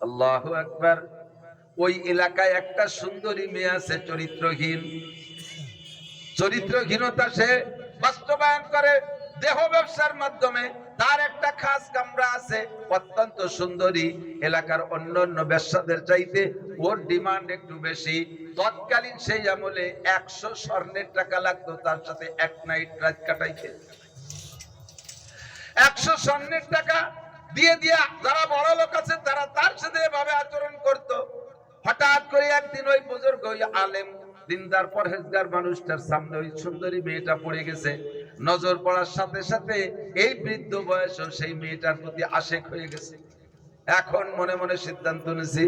আল্লাহু আকবার। ওই এলাকায় একটা সুন্দরী মেয়ে আছে, চরিত্রহীনতা সে বাস্তবায়ন করে দেহ ব্যবসার মাধ্যমে। তার একটা খাস কামরা আছে, অত্যন্ত সুন্দরী। এলাকার অন্যান্য ব্যবসাদের চাইতে ওর ডিমান্ড একটু বেশি। তৎকালীন সেই আমলে 100 স্বর্ণের টাকা লাগতো তার সাথে এক নাইট রাত কাটাইতে। 100 স্বর্ণের টাকা দিয়ে দিয়া যারা বড় লোক আছে তারা তার সাথে এভাবে আচরণ করত। হঠাৎ করে একদিন ওই বুজুর্গ, ওই আলেম, দিনদার পরহেজগার মানুষটার সামনে ওই সুন্দরী মেয়েটা পড়ে গেছে। নজর পড়ার সাথে সাথে এই বৃদ্ধ বয়সেও সেই মেয়েটার প্রতি আশেক হয়ে গেছে। এখন মনে মনে সিদ্ধান্ত নিয়েছি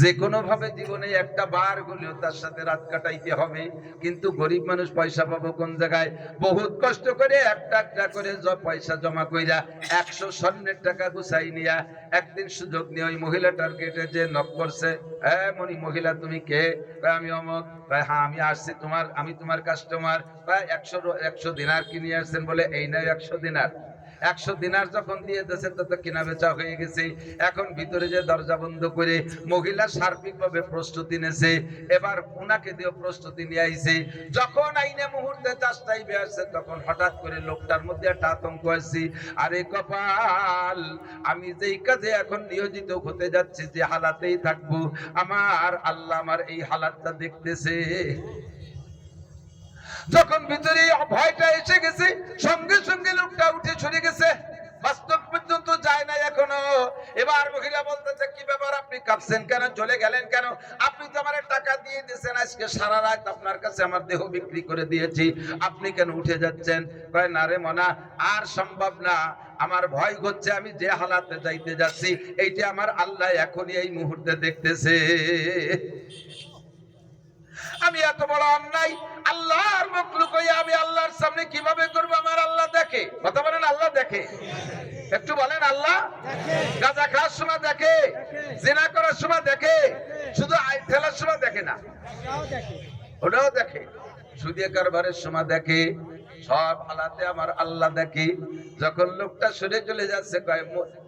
যে কোনো ভাবে জীবনে একটা বার হলেও তার সাথে রাত কাটাইতে হবে। কিন্তু গরিব মানুষ পয়সা পাবো কোন জায়গায়? বহুত কষ্ট করে একটা একটা করে পয়সা জমা কইরা 100 স্বর্ণের টাকা গুছাই নিয়া একদিন সুযোগ নিয়ে ওই মহিলাটার গেটে যে নক করছে। মহিলা তুমি কে? আমি অমক। হ্যাঁ আমি আসছি, আমি তোমার কাস্টমার। 100 দিনার কিনে আসছেন বলে এই নয় 100 দিনার। 100 দিনার যখন দিয়ে দিয়েছে তত কেনা বেচা হয়ে গেছে। এখন ভিতরে যে দরজা বন্ধ করে মহিলা সার্বিকভাবে প্রস্তুতি নেছে। এবার উনাকে দিয়ে প্রস্তুতি নিয়ে আইছে। যখন আইনে মুহূর্তে চাষটাইবে আসছে তখন হঠাৎ করে লোকটার মধ্যে একটা আতঙ্ক আসছে। আরে কপাল, আমি যেই কাজে এখন নিয়োজিত হতে যাচ্ছি, যে হালাতেই থাকবো, আমার আল্লাহ আমার এই হালাতটা দেখতেছে। যখন ভিতরে ভয়টা এসে গেছে সঙ্গে সঙ্গে লোকটা উঠে চলে গেছে। বাস্তব পর্যন্ত যায় না এখনো। এবার মহিলা বলতেছে, কি ব্যাপার, আপনি কাঁপছেন কেন, চলে গেলেন কেন? আপনি তো আমার টাকা দিয়ে দিয়েছেন, আজকে সারা রাত আপনার কাছে আমার দেহ বিক্রি করে দিয়েছি, আপনি কেন উঠে যাচ্ছেন? কয় না রে মনা, আর সম্ভব না, আমার ভয় হচ্ছে, আমি যে হালাতে যাইতে যাচ্ছি এইটা আমার আল্লাহ এখনই এই মুহূর্তে দেখতেছে। আমি এত বড় অন্যায় আল্লাহর মখলুক হয়ে আমি আল্লাহর সামনে কিভাবে করব? আমার আল্লাহ দেখে। কথা বলেন আল্লাহ দেখে। একটু বলেন আল্লাহ দেখে। গাঁজা খাওয়ার সময় দেখে, জিনা করার সময় দেখে, শুধু আই ফেলার সময় দেখে না, ওটাও দেখে। সুদে কারবারের সময় দেখে, সব হালাতে আমার আল্লাহ দেখে। যখন লোকটা সরে চলে যাচ্ছে,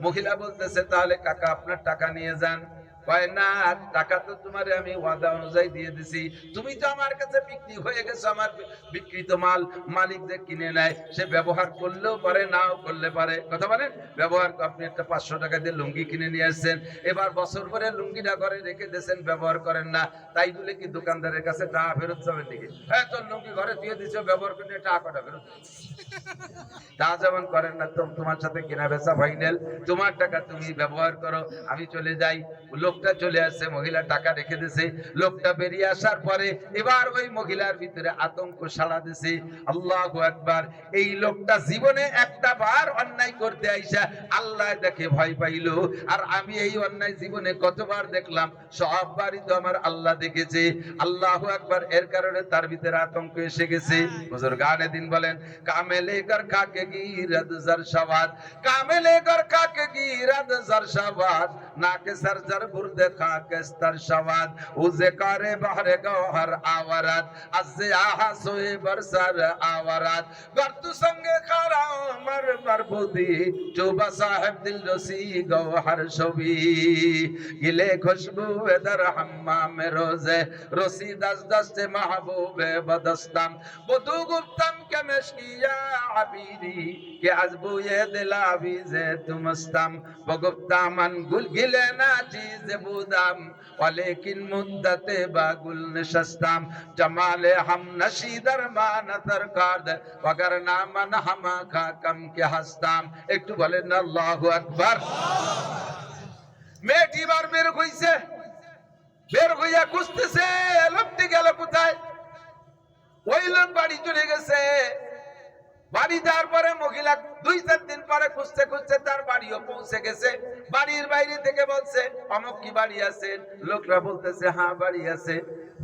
মহিলা বলতেছে, তাহলে কাকা আপনার টাকা নিয়ে যান। কয় না, টাকা তো তোমারে আমি ওয়াদা অনুযায়ী দিয়ে দিছি, তুমি তো আমার কাছে বিক্রি হয়ে গেছো, আমার বিক্রিত মাল মালিক যে কিনে নেয় সে ব্যবহার করলেও পারে, নাও করলে পারে। কথা বলেন, ব্যবহার, আপনি একটা 500 টাকা দিয়ে লুঙ্গি কিনে নিয়ে আসছেন, এবার বছর পরে লুঙ্গিটা ঘরে রেখে দিয়েছেন, ব্যবহার করেন না, তাই বলে কি দোকানদারের কাছে টাকা ফেরত যাবেন নাকি? হ্যাঁ, তোর লুঙ্গি ঘরে দিয়ে দিছো, ব্যবহার করে টাকা কটা ফেরত? তা যেমন করেন না, তোমার সাথে কেনা বেচা ফাইনাল, তোমার টাকা তুমি ব্যবহার করো, আমি চলে যাই। লোকটা চলে আসছে, মহিলা টাকা রেখে দিয়েছে। লোকটা বেরিয়ে আসার পরে এবার ওই মহিলার ভিতরে আতঙ্ক সাড়া দিছে। আল্লাহু আকবার। এই লোকটা জীবনে একটা বার অন্যায় করতে আইসা আল্লাহ দেখে ভয় পাইলো। আর আমি এই অন্যায় জীবনে কতবার দেখলাম, সববারই তো আমার আল্লাহ দেখেছে। আল্লাহু আকবার। এর কারণে তার ভিতরে আতঙ্ক এসে গেছে। বুজুর্গানে দিন বলেন, কামেলে কর খাকে গিরদ জরশাবাদ, কামেলে কর খাকে গিরদ জরশাবাদ, নাকে সরজর বুরদে খাকে স্তর শাবাদ, উজে কারে বাহরে গওহর আওয়ারাত, আজে আহা সোয়ে বরসার আওয়ারাত, গর্তু সঙ্গে খারা মর মরবুদি, চোবা সাহেব দিল রসি গওহর ছবি, গিলে খুশবু এদর হাম্মাম রোজে, রসি দস দস্তে মাহবুবে বদস্তাম, বধু গুপ্তম কে মেশকিয়া আবিরি, কে আজবুয়ে দিলাবিজে তুমস্তাম, বগুপ্তামান গুল গিলে না চিজে বুদাম, ওয়ালেকিন মুদ্দতে বাগুল নশস্তাম, জামালে হাম নশীদর মান তরকাদ, ওয়াগার নামান হামা খা কম কে হাসতাম। একটু বলেন না আল্লাহু আকবার। মেয়েটি বার বের হইছে, বের হইয়া খুঁজতেছে লোকটি গেল কোথায়। ওই লোক বাড়ি চলে গেছে। বাড়ি যাওয়ার পরে মহিলা 2-4 দিন পরে খুঁজতে খুঁজতে তার বাড়িও পৌঁছে গেছে। বাড়ির বাইরে থেকে বলছে, অমুক কি বাড়ি আছে? লোকরা বলতেছে, হ্যাঁ বাড়ি আছে।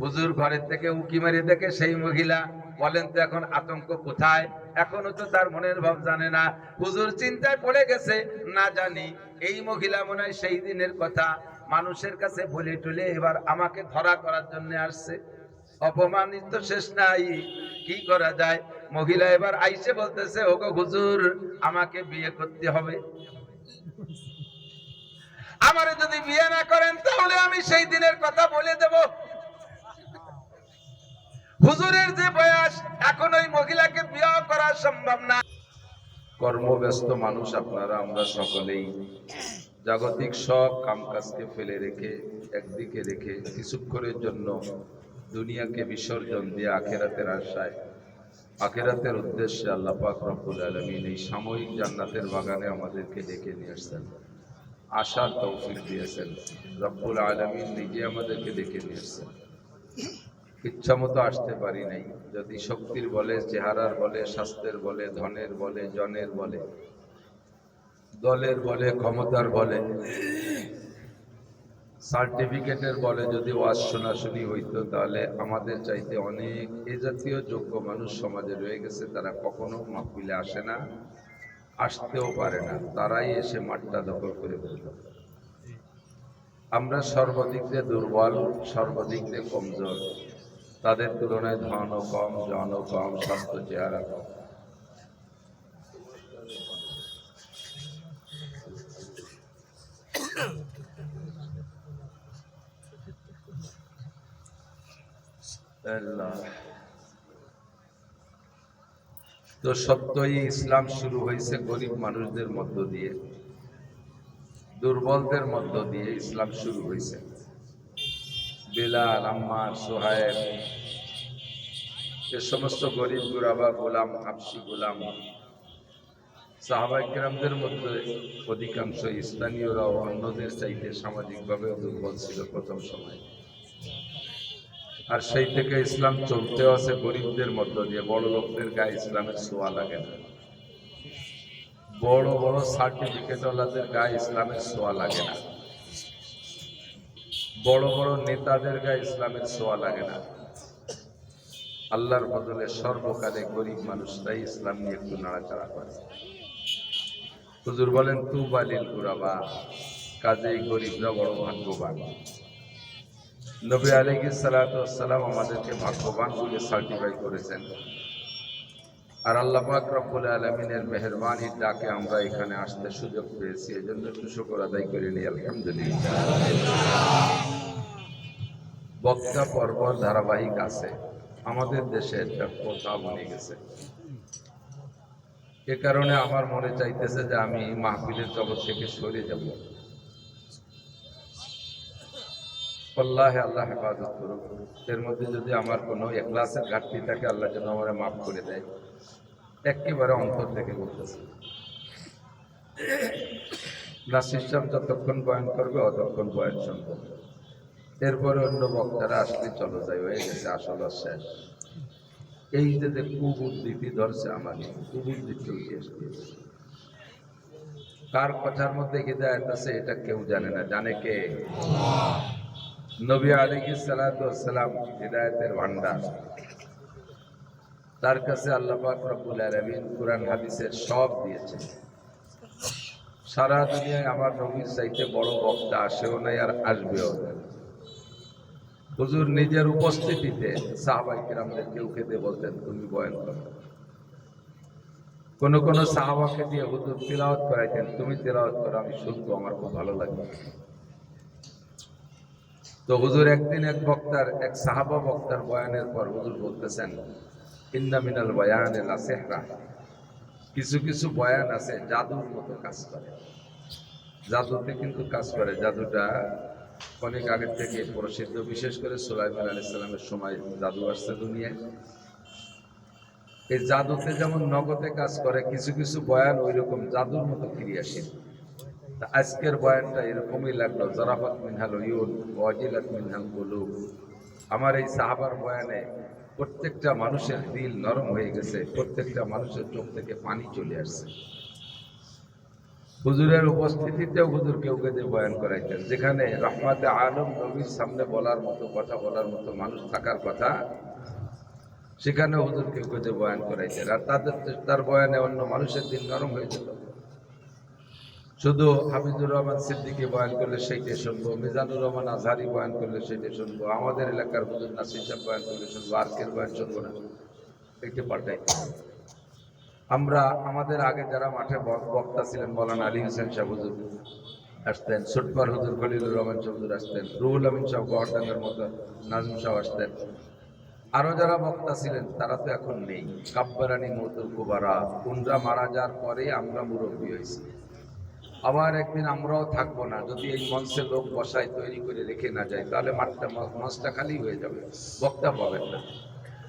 হুজুর ঘরের থেকে উকি মারি দেখে সেই মহিলা। বলেন তো এখন আতঙ্ক কোথায়? এখনো তো তার মনের ভাব জানে না। হুজুর চিন্তায় পড়ে গেছে, না জানি এই মহিলা মনে হয় সেই দিনের কথা মানুষের কাছে বলে টলে এবার আমাকে ধরা করার জন্য আসছে। অপমানিত শেষ নাই, কি করা যায়? মহিলা এবার আইসে বলতেছে, ওগো হুজুর, আমাকে বিয়ে করতে হবে। আমারে যদি বিয়ে না করেন তাহলে আমি সেই দিনের কথা বলে দেব। হুজুরের যে বয়স, এখন ওই মহিলাকে বিয়ে করা সম্ভব না। কর্মব্যস্ত মানুষ আপনারা, আমরা সকলেই জাগতিক সব কামকাজকে ফেলে রেখে, একদিকে রেখে কিছুক্ষণের জন্য দুনিয়াকে বিসর্জন দিয়ে আখিরাতের আশায়, আখিরাতের উদ্দেশ্যে আল্লাহ পাক রব্বুল আলামিন এই সাময়িক জান্নাতের বাগানে আমাদেরকে ডেকে নিয়ে আসছেন, আশার তৌফিক দিয়েছেন। রব্বুল আলামিন নিজে আমাদেরকে ডেকে নিয়ে আসছেন। ইচ্ছা মতো আসতে পারি নাই। যদি শক্তির বলে, চেহারার বলে, স্বাস্থ্যের বলে, ধনের বলে, জনের বলে, দলের বলে, ক্ষমতার বলে, সার্টিফিকেটের বলে যদি ওয়াজ শোনাশুনি হইতো, তাহলে আমাদের চাইতে অনেক এ জাতীয় যোগ্য মানুষ সমাজে রয়ে গেছে। তারা কখনো মাহফিলে আসে না, আসতেও পারে না। তারাই এসে মাঠটা দখল করে ফেলত। আমরা সর্বদিক দিয়ে দুর্বল, সর্বদিক দিয়ে কমজোর। তাদের তুলনায় ধনও কম, জনও কম, স্বাস্থ্য চেহারা কম। তো সত্যই ইসলাম শুরু হয়েছে গরিব মানুষদের মধ্য দিয়ে, দুর্বলদের মধ্য দিয়ে ইসলাম শুরু হয়েছে। বেলাল, আম্মার, সোহায়েব, এ সমস্ত গরিব গুরাবা গোলাম, হাবশি গোলাম, সাহাবায়ে কেরামদের মধ্যে অধিকাংশ স্থানীয়রাও অন্যদের চাইতে সামাজিকভাবে দুর্বল ছিল প্রথম সময়। আর সেই থেকে ইসলাম চলতেও আছে গরিবদের মধ্য দিয়ে। বড় লোকদের গায়ে ইসলামের ছোঁয়া লাগে না, বড় বড় সার্টিফিকেটওয়ালাদের গায়ে ইসলামের ছোঁয়া লাগে না, বড় বড় নেতাদের গায়ে ইসলামের ছোঁয়া লাগে না। আল্লাহর বদলে সর্বকালে গরিব মানুষরাই ইসলাম নিয়ে একটু নাড়াচাড়া করে। হুজুর বলেন তুবা লিল গুরাবা, কাজেই গরিবরা বড় ভাগ্যবান। নবী আলাইহিস সালাতু ওয়াস সালাম আমাদেরকে ভাগ্যবান বলে সার্টিফাই করেছেন। আর আল্লাহ পাক রব্বুল আলামিনের মেহেরবানির ডাকে আমরা এখানে আসতে সুযোগ পেয়েছি, এজন্য একটু শুকর আদায় করে নিই আলহামদুলিল্লাহ। বক্তা পর্ব ধারাবাহিক আছে, আমাদের দেশে একটা প্রথা বনে গেছে। এ কারণে আমার মনে চাইতেছে যে আমি মাহফিলের জগৎ থেকে সরে যাব। আল্লাহে আল্লাহ হেফাজত করুক। এর মধ্যে যদি আমার কোনো ইখলাসের ঘাটতি থাকে, আল্লাহ যেন আমার মাফ করে দেয়। একেবারে অন্তর থেকে বলতেছে। নাসির সাহেব যতক্ষণ বয়ান করবে অতক্ষণ বয়ান শুনবো, এরপরে অন্য বক্তারা আসলে চলো যাই, হয়ে গেছে, আসল শেষ। এই যে কুবুদ্ধিটি ধরছে, আমার কুবুদ্ধি চলতে আসছে। কার কথার মধ্যে হিদায়াত আছে এটা কেউ জানে না, জানে কে? নবী আলাইহিস সালাতু ওয়াস সালাম হিদায়াতের ভান্ডার। তার কাছে আল্লাহ পাক রব্বুল আলামিন কুরআন হাদিসের সব দিয়েছেন। সারা দুনিয়ায় আমার নবীর চাইতে বড় বক্তা আসেও নাই, আর আসবেও না। হুজুর নিজের উপস্থিতিতে সাহাবায়ে কেরামদের কেউ খেতে বলতেন, তুমি বয়ান করো। কোন কোন সাহাবাকে দিয়ে হুজুর তিলাওয়াত করাইতেন, তুমি তিলাওয়াত করো, আমি শুনবো, আমার খুব ভালো লাগে। তো হুজুর একদিন এক সাহাবা বক্তার বয়ানের পর হুজুর বলতেছেন, ইন্না মিনাল বয়ানে লা সিহরা, কিছু কিছু বয়ান আছে জাদুর মতো কাজ করে। জাদুতে কিন্তু কাজ করে। জাদুটা অনেক আগের থেকে প্রসিদ্ধ, বিশেষ করে সুলাইমান আলাইহিস সালামের সময় জাদু আসছে দুনিয়ায়। এই জাদুতে যেমন নগদে কাজ করে, কিছু কিছু বয়ান ওই রকম জাদুর মতো ক্রিয়াশীল। আজকের বয়ানটা এরকমই লাগলো, জারাফাত মিনহাল উয়ুন ওয়াজিলাত মিনহাল কুলুব। আমার এই সাহাবার বয়ানে প্রত্যেকটা মানুষের দিল নরম হয়ে গেছে, প্রত্যেকটা মানুষের চোখ থেকে পানি চলে আসছে। হুজুরের উপস্থিতিতেও হুজুর কেউ কেউ বয়ান করাইতেন, যেখানে রহমাতে আলম নবীর সামনে বলার মতো, কথা বলার মতো মানুষ থাকার কথা, সেখানে হুজুর কেউ কেউ বয়ান করাইতেন। আর তার বয়ানে অন্য মানুষের দিল নরম হয়ে যেত। শুধু হাফিজুর রহমান সিদ্দিকী বয়ান করলে সেইটাই শুনবো, মিজানুর রহমান আজহারি বয়ান করলে সেইটাই শুনবো, আমাদের এলাকার হুজুর নাসির সাহেব বয়ান করলে শুনবো, আর কেউ বয়ান শুনবো না। একটু পাল্টাই আমরা আমাদের আগে যারা মাঠে বক্তা ছিলেন, মৌলানা আলী হোসেন সাহেব হুজুর, আসতেন, সুটপার হুজুর খলিলুর রহমান চৌধুরী আসতেন, রুহুল আমিন সাহেব গহরডাঙ্গার মতো নাজম সাহেব আসতেন। আরো যারা বক্তা ছিলেন তারা তো এখন নেই। কাব্বারানি মতুল কুবারা উনরা মারা যাওয়ার পরে আমরা মুরব্বী হয়েছি। আবার একদিন আমরাও থাকবো না, যদি এই মঞ্চে লোক বসায় তৈরি করে রেখে না যায়, তাহলে মঞ্চটা খালি হয়ে যাবে, বক্তা পাবেন না।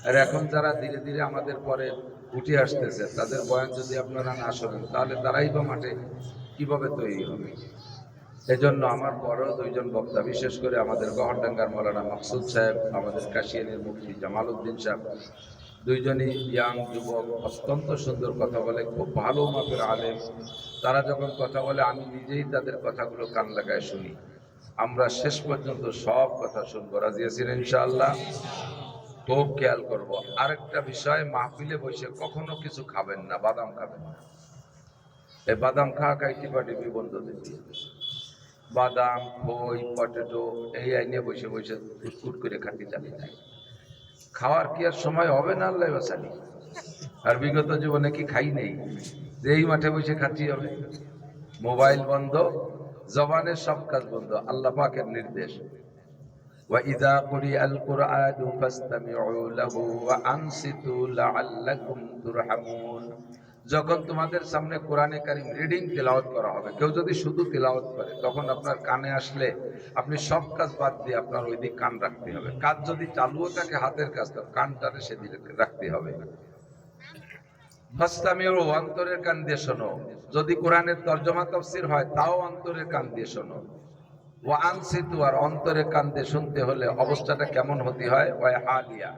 আর এখন যারা ধীরে ধীরে আমাদের পরে উঠে আসতেছে, তাদের বয়ান যদি আপনারা না শোনেন, তাহলে তারাই বা মাঠে কিভাবে তৈরি হবে? এজন্য আমার বড় দুইজন বক্তা, বিশেষ করে আমাদের গহরডাঙ্গার মৌলানা মাকসুদ সাহেব, আমাদের কাশিয়ানের মুফতি জামাল উদ্দিন সাহেব, দুইজনই ইয়াং যুবক, অত্যন্ত সুন্দর কথা বলে, খুব ভালো মাপের আলেম। তারা যখন কথা বলে আমি নিজেই তাদের কথাগুলো কান লাগায় শুনি। আমরা শেষ পর্যন্ত সব কথা শুনবো, রাজি আছেন ইনশাআল্লাহ? খুব খেয়াল করব। আরেকটা বিষয়, মাহফিলে বসে কখনো কিছু খাবেন না, বাদাম খাবেন না। এই বাদাম খাওয়া টিপাটিপি বন্ধ দিচ্ছি। বাদাম, খই, পটেটো এই আইনে বসে বসে ফুটফুট করে খাতি চালিয়ে যায়। খাওয়ার কি আর সময় হবে না? আল্লাহ বাসানি। আর বিগত জীবনে কি খাই নেই যে এই মাঠে বসে খাচ্ছি হবে? মোবাইল বন্ধ, জবানের সব কাজ বন্ধ, আল্লাহ পাকের নির্দেশ। وَإِذَا قُرِئَ الْقُرْآنُ فَاسْتَمِعُوا لَهُ وَأَنصِتُوا لَعَلَّكُمْ تُرْحَمُونَ। যখন তোমাদের সামনে কোরআনে কারীম রিডিং তেলাওয়াত করা হবে, কেউ যদি শুধু তেলাওয়াত করে, তখন আপনার কানে আসলে আপনি সব কাজ বাদ দিয়ে আপনার ওই দিক কান রাখতে হবে। কাজ যদি চালুও থাকে, হাতের কাজ, তো কানটারে সেদিকে রাখতে হবে। ফাসতামিউ, অন্তরের কান দিয়ে শোনো। যদি কোরআনের তরজমা তাফসীর হয়, তাও অন্তরের কান দিয়ে শোনো। ওয়া আনসিতু, আর অন্তরে কান দিয়ে শুনতে হলে অবস্থাটা কেমন হতে হয়? ওয়া হালিয়া,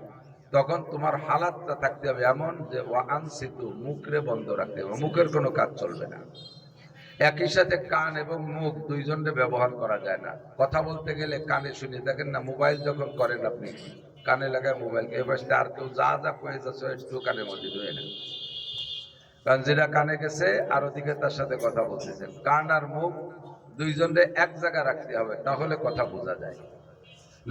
তখন তোমার হালাতটা থাকতে হবে এমন যে ওয়া আনসিতু, মুখরে বন্ধ রাখতে হবে, মুখের কোনো কাজ চলবে না। একই সাথে কান এবং মুখ দুইজনের ব্যবহার করা যায় না। কথা বলতে গেলে কানে শুনি, দেখেন না মোবাইল যখন করেন আপনি কানে লাগায় মোবাইল, এবার আর কেউ যা যা কয়ে যাচ্ছে একটু কানের মধ্যে ধুয়ে নেন, কারণ যেটা কানে গেছে আর ওদিকে তার সাথে কথা বলতেছেন। কান আর মুখ দুইজনে এক জায়গায় রাখতে হবে, তাহলে কথা বোঝা যায়।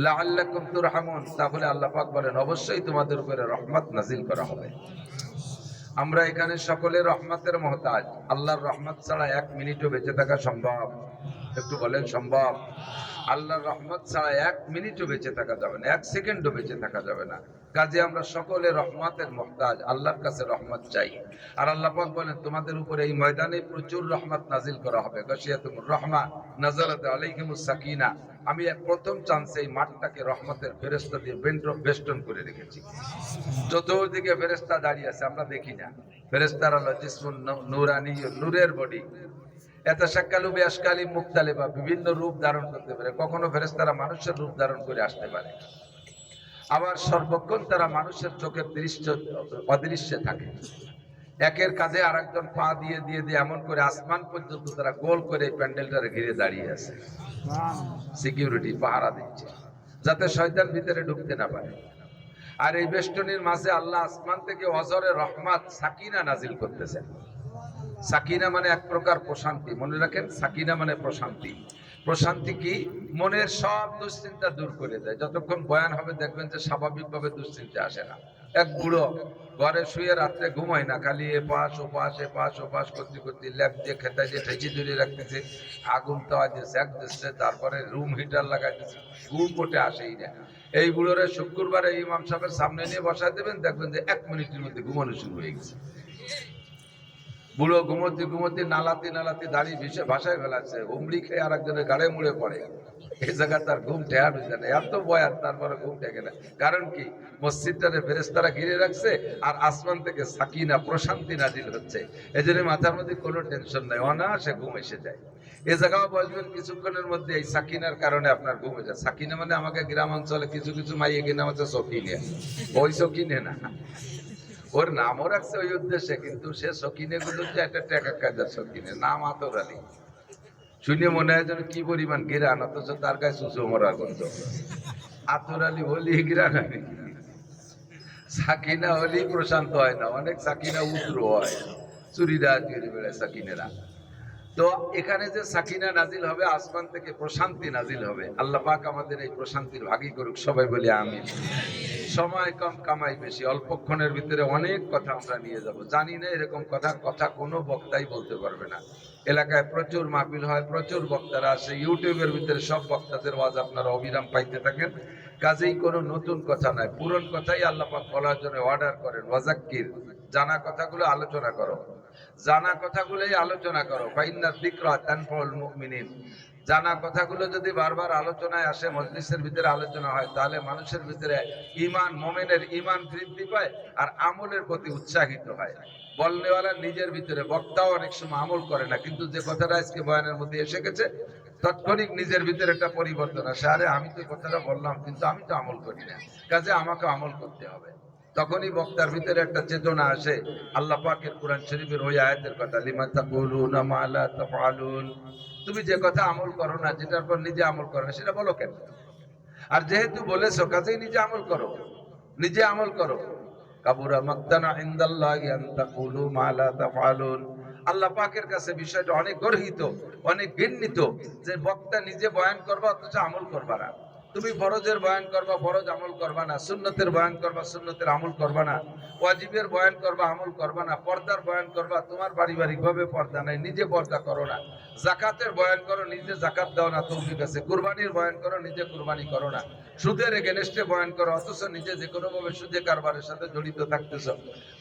লাআল্লাকুম তুরহামুন, তাহলে আল্লাহ পাক বলেন অবশ্যই তোমাদের উপরে রহমত নাজিল করা হবে। আমরা এখানে সকলে রহমতের মহতাজ। আল্লাহর রহমত ছাড়া এক মিনিটও বেঁচে থাকা সম্ভব? একটু বলেন সম্ভব? আল্লাহর রহমত ছাড়া এক মিনিটও বেঁচে থাকা যাবে না, এক সেকেন্ডও বেঁচে থাকা যাবে না। কাজে আমরা সকলে রহমতের মহতাজ, আল্লাহর কাছে রহমত চাই। আর আল্লাহ পাক বলেন তোমাদের উপরে এই ময়দানে প্রচুর রহমত নাজিল করা হবে। গাশিয়াতুর রহমান নাযারাত আলাইহিমুস সাকিনা। আমি প্রথম চান্সে এই মাঠটাকে রহমতের ফেরেশতা দিয়ে বেষ্টন করে রেখেছি। চতুর্দিকে ফেরেশতা দাঁড়িয়ে আছে, আমরা দেখি না। ফেরেশতারা হলো জিসমুন নূরানি, নূরের বডি। এত শাক্কালু বিআশকালি মুখতালিফা, বিভিন্ন রূপ ধারণ করতে পারে। কখনো ফেরেশতারা মানুষের রূপ ধারণ করে আসতে পারে, আবার সর্বক্ষণ তারা মানুষের চোখের অদৃশ্যে থাকে। একের কাঁধে আর একজন পা দিয়ে দিয়ে দিয়ে এমন করে আসমান পর্যন্ত তারা গোল করে প্যান্ডেলটারে ঘিরে দাঁড়িয়ে আছে। সিকিউরিটি পাহারা দিচ্ছে যাতে শয়তান ভিতরে ঢুকতে না পারে। আর এই বেষ্টনীর মাঝে আল্লাহ আসমান থেকে অজরে রহমত সাকিনা নাজিল করতেছেন। সাকিনা মানে এক প্রকার প্রশান্তি, মনে রাখেন, সাকিনা মানে প্রশান্তি। প্রশান্তি কি? মনের সব দুশ্চিন্তা দূর করে দেয়। যতক্ষণ বয়ান হবে দেখবেন যে স্বাভাবিকভাবে দুশ্চিন্তা আসে না। এক বুড়ো ঘরে শুয়ে রাত্রে ঘুমায় না, খালি এপাশ ওপাশ করতে করতে ল্যাপ দিয়ে খেতায় দিয়ে ঠেঁচি দূরে রাখতেছে, আগুন তাওয়া দিয়ে স্যাক দিচ্ছে, তারপরে রুম হিটার লাগাই দিচ্ছে, ঘুম কোটে আসেই না। এই বুড়োরে শুক্রবারে ইমাম সাহেবের সামনে নিয়ে বসায় দেবেন, দেখবেন যে 1 মিনিটের মধ্যে ঘুমানো শুরু হয়ে গেছে। বুড়ো ঘুমোতে ঘুমোতে নালাতে দাড়ি ভাসায় ফেলাচ্ছে, উমড়ি খেয়ে আর একজনের গাড়ে মুড়ে পড়ে। এই জায়গায় তার ঘুম ঠেয়া হয়ে যায় না, এত বয়ান তারপরে ঘুম ঠেকে না। কারণ কি? মসজিদটারে ফেরেশতারা ঘিরে রাখছে, আর আসমান থেকে সাকিনা প্রশান্তি নাজিল হচ্ছে। এই জন্য মাথার মধ্যে কোনো টেনশন নাই, অনায়াসে ঘুম এসে যায়। এই জায়গাও বসবেন, কিছুক্ষণের মধ্যে এই সাকিনার কারণে আপনার ঘুম হয়ে যায়। সাকিনা মানে আমাকে গ্রাম অঞ্চলে কিছু কিছু মাইয়ে কিনা হচ্ছে সকিনে, ওই সকিনে না, ওর নামও রাখছে ওই উদ্দেশ্যে, কিন্তু সে সকিনে গুলো যে একটা টাকা কাজার সকিনে নাম আতর আলী। শুনে মনে হয় যেন কি পরিমাণ গিরান, অথচ তার কাছে সুসো মরা গন্ধ। আতর আলী হলি গিরান, সাকিনা হলি প্রশান্ত হয় না, অনেক সাকিনা উদ্র হয়, চুরিরা চুরি বেড়ায় সাকিনেরা। তো এখানে যে সাকিনা নাজিল হবে, আসমান থেকে প্রশান্তি নাজিল হবে, আল্লাহ পাক আমাদের এই প্রশান্তির ভাগী করুক, সবাই বলি আমিন। সময় কম কামাই বেশি, অল্পক্ষণের ভিতরে অনেক কথা আমরা নিয়ে যাব। জানি না এরকম কথা কোনো বক্তাই বলতে পারবে না। এলাকায় প্রচুর মাহফিল হয়, প্রচুর বক্তারা আসে, ইউটিউবের ভিতরে সব বক্তাদের ওয়াজ আপনারা অবিরাম পাইতে থাকেন। কাজেই কোনো নতুন কথা নাই, পুরন কথাই আল্লাহ পাক বলার জন্য অর্ডার করেন, ওয়াজাক্কির, জানা কথাগুলো আলোচনা করো, জানা কথাগুলোই আলোচনা করো। ফাইন্না যিকরা তানফাউল মুমিনিন। জানা কথাগুলো যদি বারবার আলোচনায় আসে, মজলিসের ভিতরে আলোচনা হয়, তাহলে মানুষের ভিতরে ঈমান, মুমিনের ঈমান বৃদ্ধি পায় আর আমলের প্রতি উৎসাহিত হয়। বলনেওয়ালা নিজের ভিতরে, বক্তাও অনেক সময় আমল করে না, কিন্তু যে কথাটা আজকে বয়ানের মধ্যে এসে গেছে, তাৎক্ষণিক নিজের ভিতরে একটা পরিবর্তন আসে। আরে আমি তো কথাটা বললাম, কিন্তু আমি তো আমল করি না, কাজে আমাকে আমল করতে হবে। তখনই বক্তার ভিতরে একটা চেতনা আসে। আল্লাহ পাকের কোরআন শরীফের ওই আয়াতের কথা, লিমা তাকুলুনা মা লা তাফআলুন। তুমি যে কথা আমল করো না, যেটার পর নিজে আমল করো না, সেটা বলো কেন? আর যেহেতু বলেছো, কাজেই নিজে আমল করো, নিজে আমল করো। কাবুরা মাকতানা ইনদাল্লাহি আন তাকুলু মা লা তাফআলুন। আল্লাহ পাকের কাছে বিষয়টা অনেক গর্হিত, অনেক ঘৃণিত যে বক্তা নিজে বয়ান করবা অথচ আমল করবা না। তুমি ফরজের বয়ান করবা, ফরজ আমল করবা না, সুন্নতের বয়ান করবা, সুন্নতের আমল করবা না, ওয়াজিবের বয়ান করবা, আমল করবা না, পর্দার বয়ান করবা, তোমার পারিবারিক ভাবে পর্দা নাই, নিজে পর্দা করো না, জাকাতের বয়ান করো, নিজে জাকাত দাও না, তৌফিক আছে, কুরবানির বয়ান করো, নিজে কুরবানি করো না, সুদের এগেনস্টে বয়ান করো, অথচ নিজে যে কোনো ভাবে সুদে কারবারের সাথে জড়িত থাকতেছ,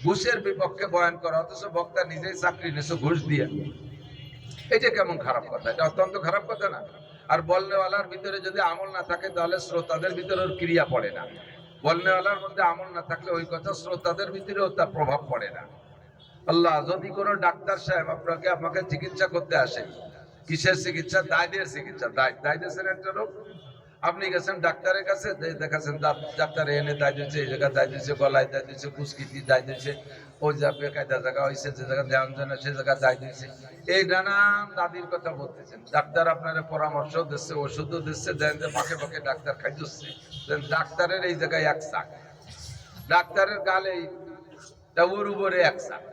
ঘুষের বিপক্ষে বয়ান করো, অথচ বক্তা নিজেই চাকরি নিছো ঘুষ দিয়ে। এটা কেমন খারাপ কথা? এটা অত্যন্ত খারাপ কথা না? আর বলনেওয়ালার ভিতরে যদি আমল না থাকে, তাহলে শ্রোতাদের ভিতরে ওর ক্রিয়া পড়ে না। বলনেওয়ালার মধ্যে আমল না থাকলে ওই কথা শ্রোতাদের ভিতরেও তার প্রভাব পড়ে না। আল্লাহ, যদি কোনো ডাক্তার সাহেব আমাকে চিকিৎসা করতে আসে, কিসের চিকিৎসা? দায়দের চিকিৎসা। দায় দিয়েছেন একটা রোগ, আপনি গেছেন ডাক্তারের কাছে, দেখাচ্ছেন ডাক্তার এনে দায় দিচ্ছে, এই জায়গায় দায় দিচ্ছে, গলায় দায় দিচ্ছে, কুচকিটি দায় দিচ্ছে, ওই বেকায়দা জায়গা হয়েছে, যে জায়গায় ধ্যান যায় না সে জায়গায় দায় দিচ্ছে, এই নানান দাদির কথা বলতেছেন। ডাক্তার আপনার পরামর্শ দিচ্ছে, ওষুধও দিচ্ছে, দেন যে ফাঁকে ফাঁকে ডাক্তার খাইতেছে। ডাক্তারের এই জায়গায় এক চাক, ডাক্তারের গালে ওর উপরে এক চাক।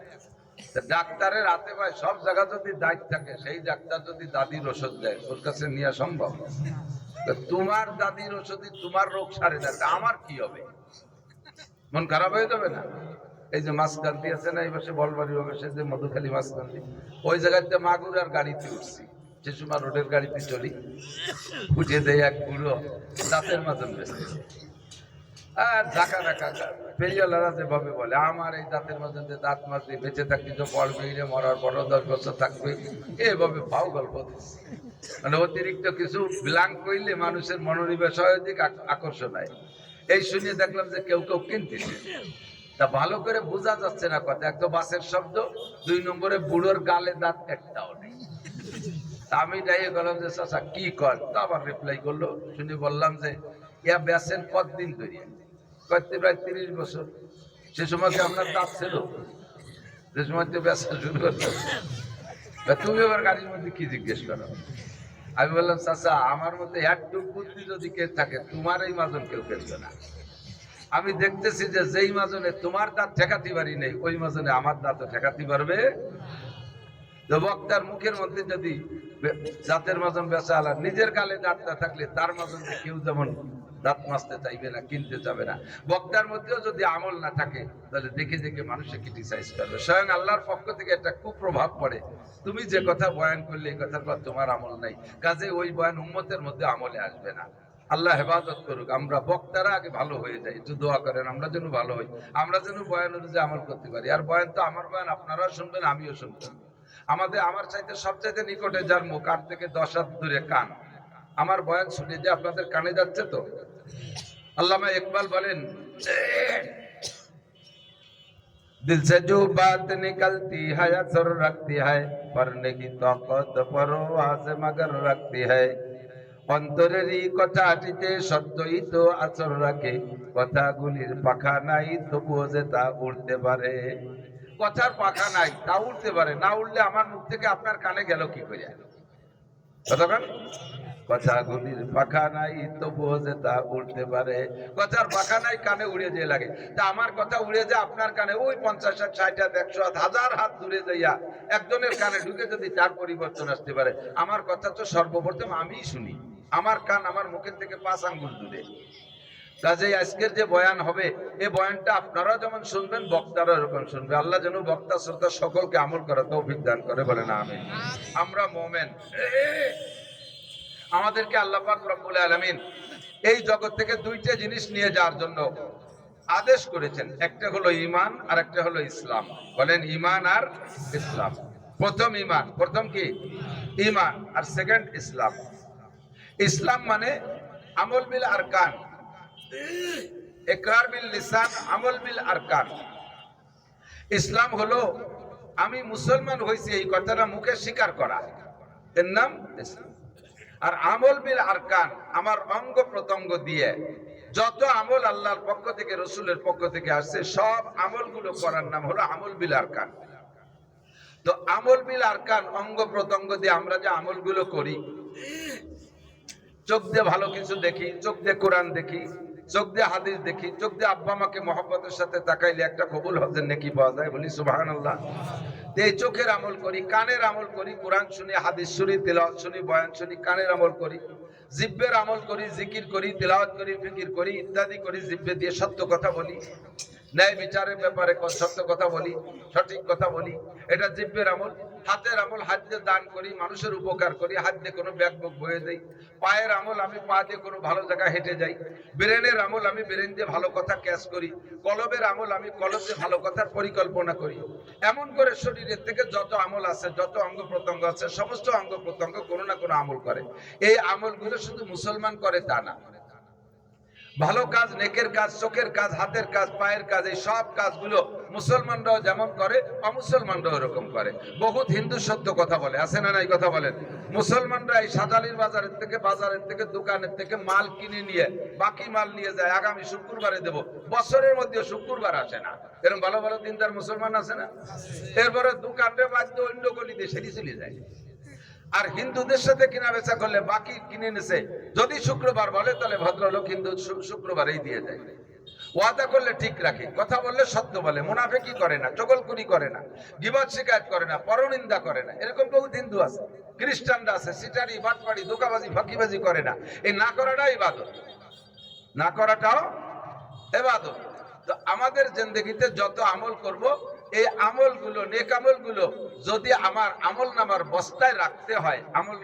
ডাক্তারের হাতে পায় সব জায়গা যদি দায়িত্ব থাকে, সেই ডাক্তার যদি দাদির ওষুধ দেয়, ওর কাছে নেওয়া সম্ভব? তোমার দাদির ওষুধই তোমার রোগ সারে না, আমার কি হবে? মন খারাপ হয়ে যাবে না? এই যে মাঝকান্দি আছে না, এই পাশে বলবাড়ি সে যে মধুখালী মাঝকান্দি, ওই জায়গাতে মাগুর আর গাড়িতে উঠছি, যে সময় রোডের গাড়িতে চলি, উঠে দেয় এক বুড়ো দাঁতের মাজন বেঁচে, আর ঢাকা ঢাকা ফেরিওয়ালারা যেভাবে বলে, আমার এই দাঁতের মাঝে যে দাঁত মাঝে বেঁচে থাকবি তো পড়বে, মরার বড় 10 বছর থাকবে, এভাবে পাও গল্প দিচ্ছে। মানে অতিরিক্ত কিছু ব্ল্যাঙ্ক করলে মানুষের মনোনিবেশ হয়, দিক আকর্ষণ হয়। এই শুনে দেখলাম যে কেউ কেউ কিনতেছে, তা ভালো করে বোঝা যাচ্ছে না কথা। এক তো বাসের শব্দ, 2 নম্বরে বুড়োর গালে দাঁত একটাও নেই। আমি যাই বললাম যে চাচা কি কর, তো আবার রিপ্লাই করলো। শুনে বললাম যে ইয়া বেচেন কতদিন ধরে? কয়েকদিন, প্রায় 30 বছর। সে সময় কি আপনার দাঁত ছিল? যে সময় তো বেচা শুরু করলো, তুমি আবার গাড়ির মধ্যে কি জিজ্ঞেস করো? আমি বললাম চাচা, আমার মধ্যে একটু বুদ্ধি যদি কে থাকে, তোমার এই মাজন কেউ ফেলবে না। আমি দেখতেছি যে যেই মাজনে তোমার দাঁত ঠেকাতে পারি নেই, ওই মাজনে আমার দাঁতও ঠেকাতে পারবে। তো বক্তার মুখের মধ্যে যদি দাঁতের মাজন বেচা আলার নিজের গালে দাঁত না থাকলে, তার মাজন কেউ যেমন দাঁত মাজতে চাইবে না, কিনতে যাবে না। বক্তার মধ্যেও যদি আমল না থাকে, তাহলে দেখে দেখে মানুষে ক্রিটিসাইজ করবে। স্বয়ং আল্লাহর পক্ষ থেকে একটা কুপ্রভাব পড়ে। তুমি যে কথা বয়ান করলে, এই কথার পর তোমার আমল নাই, কাজে ওই বয়ান উম্মতের মধ্যে আমলে আসবে না। আল্লাহ হেফাজত করুক। আমরা বক্তারা আগে ভালো হয়ে যাই, একটু দোয়া করেন আমরা যেন ভালো হই, আমরা যেন বয়ান অনুযায়ী আমল করতে পারি। আর বয়ান তো আমার বয়ান আপনারাও শুনবেন, আমিও শুনবো। আমার চাইতে সবচাইতে নিকটে যার মুখ, আর থেকে 10 হাত দূরে কান, আমার বয়ান শুনে যে আপনাদের কানে যাচ্ছে তো। আল্লামা ইকবাল বলেন, दिल से जो बात निकलती है असर रखती है, पढ़ने की ताकत परवाज़ मगर रखती है। অন্তরেরই কথাটিতে সত্যই তো আচর রাখে, কথাগুলির পাখা নাই তবুও যে তা উড়তে পারে। কথার পাখা নাই, তা উড়তে পারে। না উড়লে আমার মুখ থেকে আপনার কানে গেল কি করে? কতক্ষণ কথাগুলির পাখা নাই তবুও যে তা উড়তে পারে। কথার পাখা নাই, কানে উড়ে যেয়ে লাগে। তা আমার কথা উড়ে যায় আপনার কানে ওই 50 হাত 60 হাত 100 হাত 1000 হাত দূরে যাইয়া একজনের কানে ঢুকে যদি তার পরিবর্তন আসতে পারে, আমার কথা তো সর্বপ্রথম আমিই শুনি। আমার কান আমার মুখের থেকে 5 আঙ্গুল দূরে। কাজেই আজকের যে বয়ান হবে, এই বয়ানটা আপনারা যেমন শুনবেন, বক্তারা এরকম শুনবে। আল্লাহ যেন বক্তা শ্রোতা সকলকে আমল করার তৌফিক দান করে, বলেন আমিন। আমরা মুমিন, আমাদেরকে আল্লাহ পাক রব্বুল আলামিন এই জগৎ থেকে দুইটা জিনিস নিয়ে যাওয়ার জন্য আদেশ করেছেন। একটা হলো ঈমান আর একটা হলো ইসলাম। বলেন ঈমান আর ইসলাম। প্রথম ঈমান, প্রথম কি? ঈমান, আর সেকেন্ড ইসলাম। ইসলাম মানে আমল বিল আরকান, ইকরার বিল লিসান, আমল বিল আরকান। ইসলাম হলো আমি মুসলমান হইছি এই কথাটা মুখে স্বীকার করা, এর নাম ইসলাম। আর আমল বিল আরকান, আমার অঙ্গ প্রত্যঙ্গ দিয়ে যত আমল আল্লাহর পক্ষ থেকে রসুলের পক্ষ থেকে আসছে সব আমলগুলো করার নাম হলো আমল বিল আরকান। তো আমল বিল আরকান, অঙ্গ প্রত্যঙ্গ দিয়ে আমরা যে আমলগুলো করি, চোখ দিয়ে ভালো কিছু দেখি, চোখ দিয়ে কোরআন দেখি, চোখ দিয়ে হাদিস দেখি, চোখ দিয়ে আব্বা মাকে মহব্বতের সাথে তাকাইলে একটা কবুল হজের নেকি পাওয়া যায়, বলি সুবহানাল্লাহ। এই চোখের আমল করি, কানের আমল করি, কোরআন শুনি, হাদিস শুনি, তেলাওয়াত শুনি, বয়ান শুনি, কানের আমল করি। জিহ্বের আমল করি, জিকির করি, তেলাওয়াত করি, ফিকির করি, ইত্যাদি করি। জিহ্বে দিয়ে সত্য কথা বলি, ন্যায় বিচারের ব্যাপারে সত্য কথা বলি, সঠিক কথা বলি, এটা জিহ্বের আমল। হাতের আমল, হাত দিয়ে দান করি, মানুষের উপকার করি, হাত দিয়ে কোনো ব্যাগ বুক বয়ে দেই। পায়ের আমল, আমি পা দিয়ে কোনো ভালো জায়গায় হেঁটে যাই। ব্রেনের আমল, আমি ব্রেন দিয়ে ভালো কথা ক্যাচ করি। কলবের আমল, আমি কলব দিয়ে ভালো কথার পরিকল্পনা করি। এমন করে শরীরের থেকে যত আমল আছে, যত অঙ্গ প্রত্যঙ্গ আছে, সমস্ত অঙ্গ প্রত্যঙ্গ কোনো না কোনো আমল করে। এই আমলগুলো শুধু মুসলমান করে তা না, ভালো কাজ, নেকের কাজ, চোখের কাজ, হাতের কাজ, পায়ের কাজ, এই সব কাজগুলো মুসলমানরাও যেমন করে, অমুসলমানরাও এরকম করে। বহুত হিন্দু সত্য কথা বলে, আছে না নাই? কথা বলেন। মুসলমানরা এই সাজালির বাজারের থেকে দোকানের থেকে মাল কিনে নিয়ে বাকি মাল নিয়ে যায়, আগামী শুক্রবারে দেব। বছরের মধ্যে শুক্রবার আসে না, এরকম ভালো ভালো দিনদার মুসলমান আছে না? এরপরে দোকানটা বাধ্য অন্য গলিতে সেটি চলে যায়। আর হিন্দুদের সাথে কিনা বেচা করলে বাকি কিনে নিছে, যদি শুক্রবার বলে তাহলে ভদ্রলোক হিন্দু শুক্রবারেই দিয়ে দেয়। ওয়াদা করলে ঠিক রাখে, কথা বললে সত্য বলে, মুনাফিকি করে না, চগলখুরি করে না, গীবত শিকায়ত করে না, পরনিন্দা করে না। এরকম বহুত হিন্দু আছে। খ্রিস্টানরা আছে, সিটারি, বাটপাড়ি, ধোঁকাবাজি, ফাঁকিবাজি করে না। এই না করাটাও ইবাদত, না করাটাও ইবাদত। তো আমাদের জিন্দেগিতে যত আমল করব, এই আমলগুলো, নেক আমলগুলো যদি আমার আমল নামার বস্তায় রাখতে হয়, আমল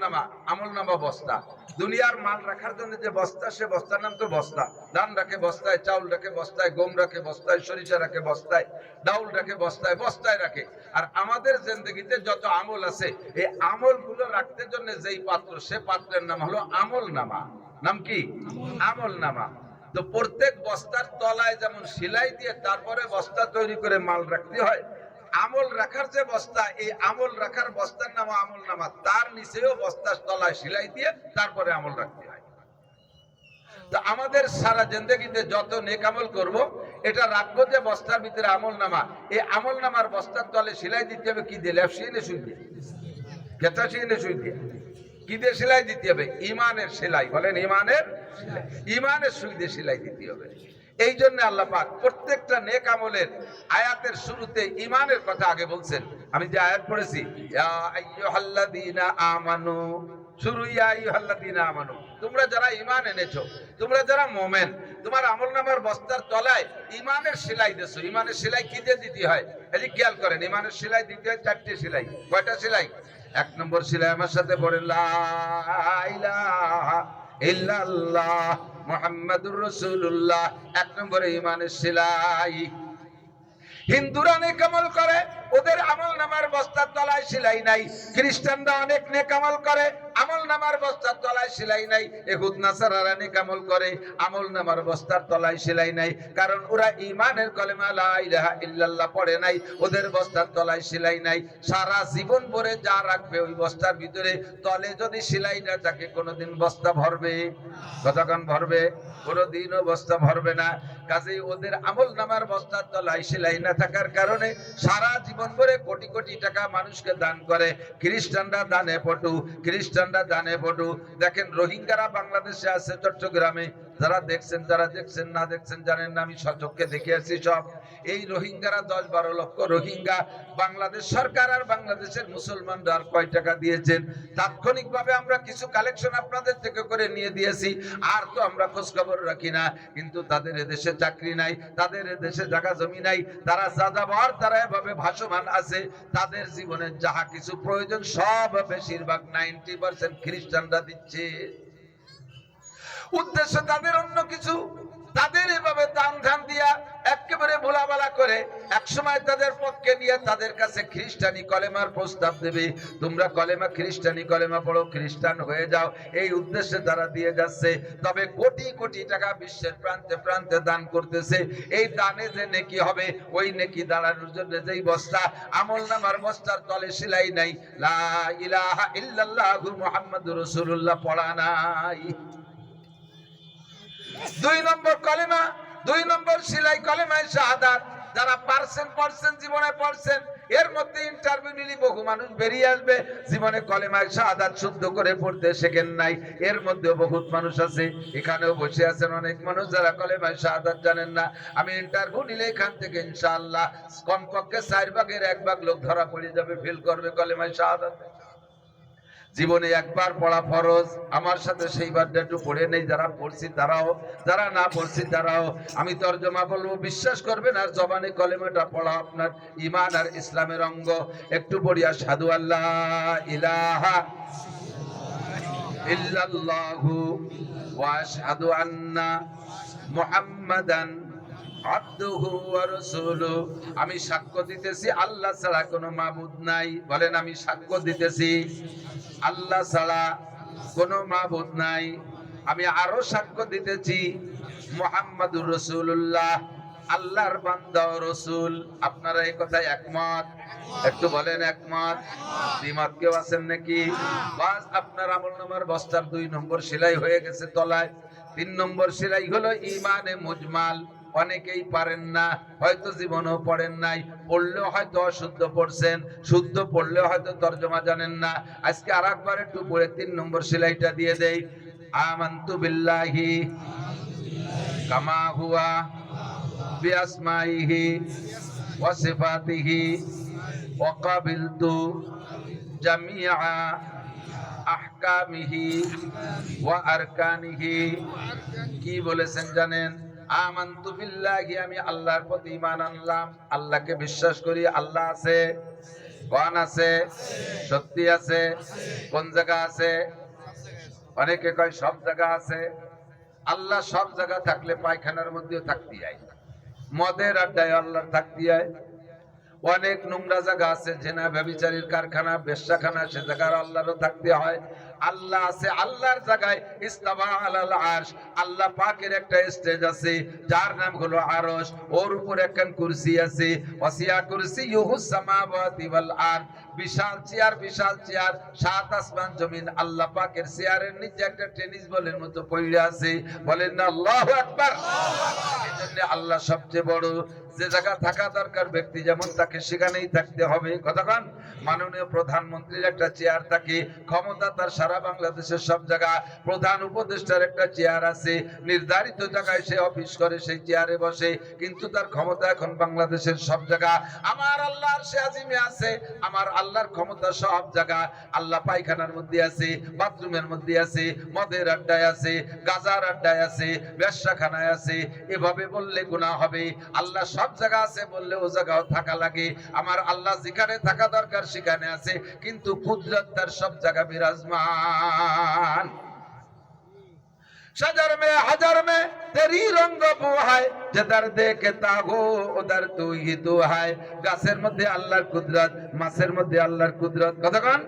নামা বস্তা, দুনিয়ার মাল রাখার জন্য যে বস্তা, সে বস্তার নাম তো বস্তা। ধান রাখে বস্তায়, চাউল রাখে বস্তায়, গম রাখে বস্তায়, সরিষা রাখে বস্তায়, ডাউল রাখে বস্তায়, বস্তায় রাখে। আর আমাদের জিন্দেগিতে যত আমল আছে, এই আমলগুলো রাখতে জন্য যেই পাত্র, সে পাত্রের নাম হলো আমল নামা। নাম কি? আমল নামা। তো প্রত্যেক বস্তার তলায় যেমন সেলাই দিয়ে তারপরে বস্তা তৈরি করে মাল রাখতে হয়, আমল রাখার যে বস্তা, এই আমল রাখার বস্তার নাম আমল নামা, তার নিচেও বস্তার তলায় সেলাই দিয়ে তারপরে আমল রাখতে হয়। তো আমাদের সারা জিন্দেগিতে যত নেক আমল করব, এটা রাখবো যে বস্তার ভিতরে আমল নামা। এই আমল নামার বস্তার তলে সেলাই দিতে হবে কি দিয়ে? লেফসিয়ে নে সুই দিয়ে, গেতাসিয়ে নে সুই দিয়ে। কি দিয়ে সেলাই দিতে হবে? ইমানের সেলাই। বলেন ইমানের, ইমানের সুই দিয়ে সেলাই দিতে হবে। এই জন্য আল্লাহ পাক প্রত্যেকটা নেক আমলের আয়াতের শুরুতে ইমানের কথা আগে বলছেন। আমি যে আয়াত পড়েছি, ইয়া আইয়ুহাল্লাযীনা আমানু, শুরু ইয়া আইয়ুহাল্লাযীনা আমানু, তোমরা যারা ঈমান এনেছো, তোমরা যারা মুমিন, তোমার আমলনামার বস্তার তলায় ইমানের সেলাই দেছো। ইমানের সেলাই কি দিয়ে দিতে হয়? এই খেয়াল করেন, ইমানের সেলাই দিতে হয় 4টে সেলাই। কয়টা সেলাই? 1 নম্বর সেলাই আমার সাথে পড়েন, লা ইলাহা ইল্লাল্লাহ মুহাম্মাদুর রাসূলুল্লাহ। 1 নম্বরে ইমানের সেলাই। হিন্দুরা নেক আমল করে, ওদের আমল নামার বস্তার তলায় সেলাই নাই। খ্রিস্টানরা অনেক নেক আমল করে, আমল নামার বস্তার তলায় সেলাই নাই। ইহুদ নাসারারা নেক আমল করে, আমল নামার বস্তার তলায় সেলাই নাই। কারণ ওরা ঈমানের কলেমা লা ইলাহা ইল্লাল্লাহ পড়ে নাই, ওদের বস্তার তলায় সেলাই নাই। সারা জীবন ভরে যা রাখবে ওই বস্তার ভিতরে, তলে যদি সেলাই না থাকে কোনোদিন বস্তা ভরবে? কতক্ষণ ভরবে? কোনোদিনও বস্তা ভরবে না। কাজেই ওদের আমল নামার বস্তার তলায় সেলাই না থাকার কারণে সারা জীবন মন ভরে কোটি কোটি টাকা মানুষকে দান করে। খ্রিস্টানরা দানে পটু, খ্রিস্টানরা দানে পটু। দেখেন রোহিঙ্গারা বাংলাদেশে আছে চট্টগ্রামে, যারা দেখছেন যারা দেখছেন না দেখছেন জানেন না, আমি সচক্ষে দেখে আসছি সব। এই রোহিঙ্গারা 10-12 লক্ষ রোহিঙ্গা বাংলাদেশ সরকার আর বাংলাদেশের মুসলমানরা আর কয় টাকা দিয়েছেন? তাৎক্ষণিকভাবে আমরা কিছু কালেকশন আপনাদের থেকে করে নিয়ে দিয়েছি, আর তো আমরা খোঁজ খবর রাখি না। কিন্তু তাদের এদেশে চাকরি নাই, তাদের এদেশে জায়গা জমি নাই, তারা যাযাবর, তারা এভাবে ভাসমান আছে। তাদের জীবনের যাহা কিছু প্রয়োজন সব বেশিরভাগ 90% খ্রিস্টানরা দিচ্ছে। উদ্দেশ্য তাদের অন্য কিছু, তাদের এভাবে দান ধান দিয়া একেবারে ভোলাবালা করে একসময় তাদের পক্ষে নিয়ে তাদের কাছে খ্রিস্টানি কলেমার প্রস্তাব দেবে, তোমরা কলেমা খ্রিস্টানি কলেমা পড়ো, খ্রিস্টান হয়ে যাও। এই উদ্দেশ্যে তারা দিয়ে যাচ্ছে। তবে কোটি কোটি টাকা বিশ্বের প্রান্তে প্রান্তে দান করতেছে। এই দানে যে নেকি হবে, ওই নেকি দাঁড়ানোর জন্য যেই বস্তা, আমলনামার বস্তার তলে সেলাই নাই, লা ইলাহা ইল্লাল্লাহু মুহাম্মাদুর রাসূলুল্লাহ পড়া নাই। 2 নম্বর কলেমা, 2 নম্বর সিলাই কলেমায়ে শাহাদাত। যারা পারছেন জীবনে পড়ছেন, এর মধ্যে ইন্টারভিউ নিলি বহু মানুষ বেরিয়ে আসবে জীবনে কলেমায়ে শাহাদাত শুদ্ধ করে পড়তে শেখেন নাই। এর মধ্যে বহুত মানুষ আছে, এখানেও বসে আছেন অনেক মানুষ যারা কলেমায়ে শাহাদাত জানেন না। আমি ইন্টারভিউ নিলে এখান থেকে ইনশাআল্লাহ কমপক্ষে 4 ভাগের 1 ভাগ লোক ধরা পড়ে যাবে, ফেল করবে কলেমায়ে শাহাদাত। জীবনে একবার পড়া ফরজ। আমার সাথে সেইবারটা একটু পড়ে নেই, যারা পড়ছি তারাও, যারা না পড়ছি তারাও। আমি তর্জমা বলবো, বিশ্বাস করবেন। আর জবানে কলেমাটা পড়া আপনার ঈমান আর ইসলামের অঙ্গ। একটু পড়ি, আশহাদু আল্লা ইলাহা ইল্লাল্লাহু ওয়া আশহাদু আন্না মুহাম্মাদান আবদুহু ওয়া রাসূলুহু। আমি সাক্ষ্য দিতেছি আল্লাহ ছাড়া কোনো মাবুদ নাই। বলেন, আমি সাক্ষ্য দিতেছি আল্লাহ ছাড়া কোনো মাবুদ নাই। আমি আরো সাক্ষ্য দিতেছি মুহাম্মাদুর রাসূলুল্লাহ আল্লাহর বান্দা ও রাসূল। আপনারা এই কথায় একমত? একটু বলেন একমত। দ্বিমত কেউ আছেন নাকি? বাস, আপনার আমলনামার বস্তার 2 নম্বর সেলাই হয়ে গেছে তলায়। 3 নম্বর সেলাই হলো ঈমানে মুজমাল। অনেকেই পারেন না, হয়তো জীবনেও পড়েন নাই, পড়লেও হয়তো অশুদ্ধ পড়ছেন, শুদ্ধ পড়লেও হয়তো তর্জমা জানেন না। আজকে আর একবার একটু পড়ে 3 নম্বর সেলাইটা দিয়ে দেই। আমানতু বিল্লাহি কামা হুয়া বিআসমাইহি ওয়া সিফাতিহি ওয়া কাবিলতু জামিআ আহকামিহি ওয়া আরকানিহি। কি বলেছেন জানেন? আমানতু বিল্লাহি, আমি আল্লাহর প্রতি ঈমান আনলাম, আল্লাহকে বিশ্বাস করি। আল্লাহ আছে, কোন আছে? সত্যি আছে। কোন জায়গা আছে? অনেকে কয় সব জায়গা আছে। আল্লাহ সব জায়গা থাকলে পায়খানার মধ্যেও থাকতে হয়, মদের আড্ডায় আল্লাহর থাকতে হয়। অনেক নোংরা জায়গা আছে, জেনা ব্যভিচারীর কারখানা, বেশ্যাখানা, সে জায়গার আল্লাহরও থাকতে হয়। আল্লাহ আছে, আল্লাহর জায়গায় ইস্তাওয়া আলাল আরশ। আল্লাহ পাকের একটা স্টেজ আছে যার নাম হলো আরশ, ওর উপর একখান কুরসি আছে। ওয়াসিয়া কুরসিয়ুহুস সামাওয়াতি ওয়াল আরদ। বিশাল চেয়ার, বিশাল চেয়ার, 7 আসমান জমিন। আল্লাহ পাকের চেয়ারের নিচে একটা টেনিস বলের মতো পড়ে আছে। বলেন না আল্লাহু আকবার। এজন্য আল্লাহ সবচেয়ে বড়। যে জায়গা থাকা দরকার ব্যক্তি যেমন তাকে সেখানেই থাকতে হবে। কতক্ষণ? মাননীয় প্রধানমন্ত্রীর একটা চেয়ার থাকে, ক্ষমতা তার সারা বাংলাদেশের সব জায়গা। প্রধান উপদেষ্টার একটা চেয়ার আছে, নির্ধারিত জায়গায় সে অফিস করে, সেই চেয়ারে বসে, কিন্তু তার ক্ষমতা এখন বাংলাদেশের সব জায়গা। আমার আল্লাহর সে আজিমে আছে, আমার আল্লাহর ক্ষমতা সব জায়গা। আল্লাহ পায়খানার মধ্যে আছে, বাথরুমের মধ্যে আছে, মদের আড্ডায় আছে, গাজার আড্ডায় আছে, বেশ্যাখানায় আছে। এভাবে বললে গুনাহ হবে। আল্লাহ সব জায়গা আছে বললে ও জায়গাও থাকা লাগে। আমার আল্লাহ যেখানে থাকা দরকার সেখানে আছে, কিন্তু কুদরত তার সব জায়গা বিরাজমান। शजर में हजर में तेरी रंग बू है, जिधर देखता हो उधर तू ही तू है। গাছের মধ্যে আল্লাহর কুদরত, মাছের মধ্যে আল্লাহর কুদরত। কতক্ষণ?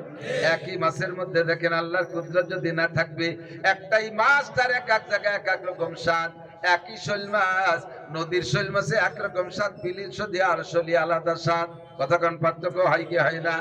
একই মাছের মধ্যে দেখেন আল্লাহর কুদরত যদি না থাকবে, একটাই মাছ তার এক এক জায়গায় এক এক রকম স্বাদ। একই শোল মাছ নদীর শৈল মাছে একরকম স্বাদ, বিলির সদি আর শলি আলাদা স্বাদ। কতক্ষণ পার্থক্য হয় কি হয় না?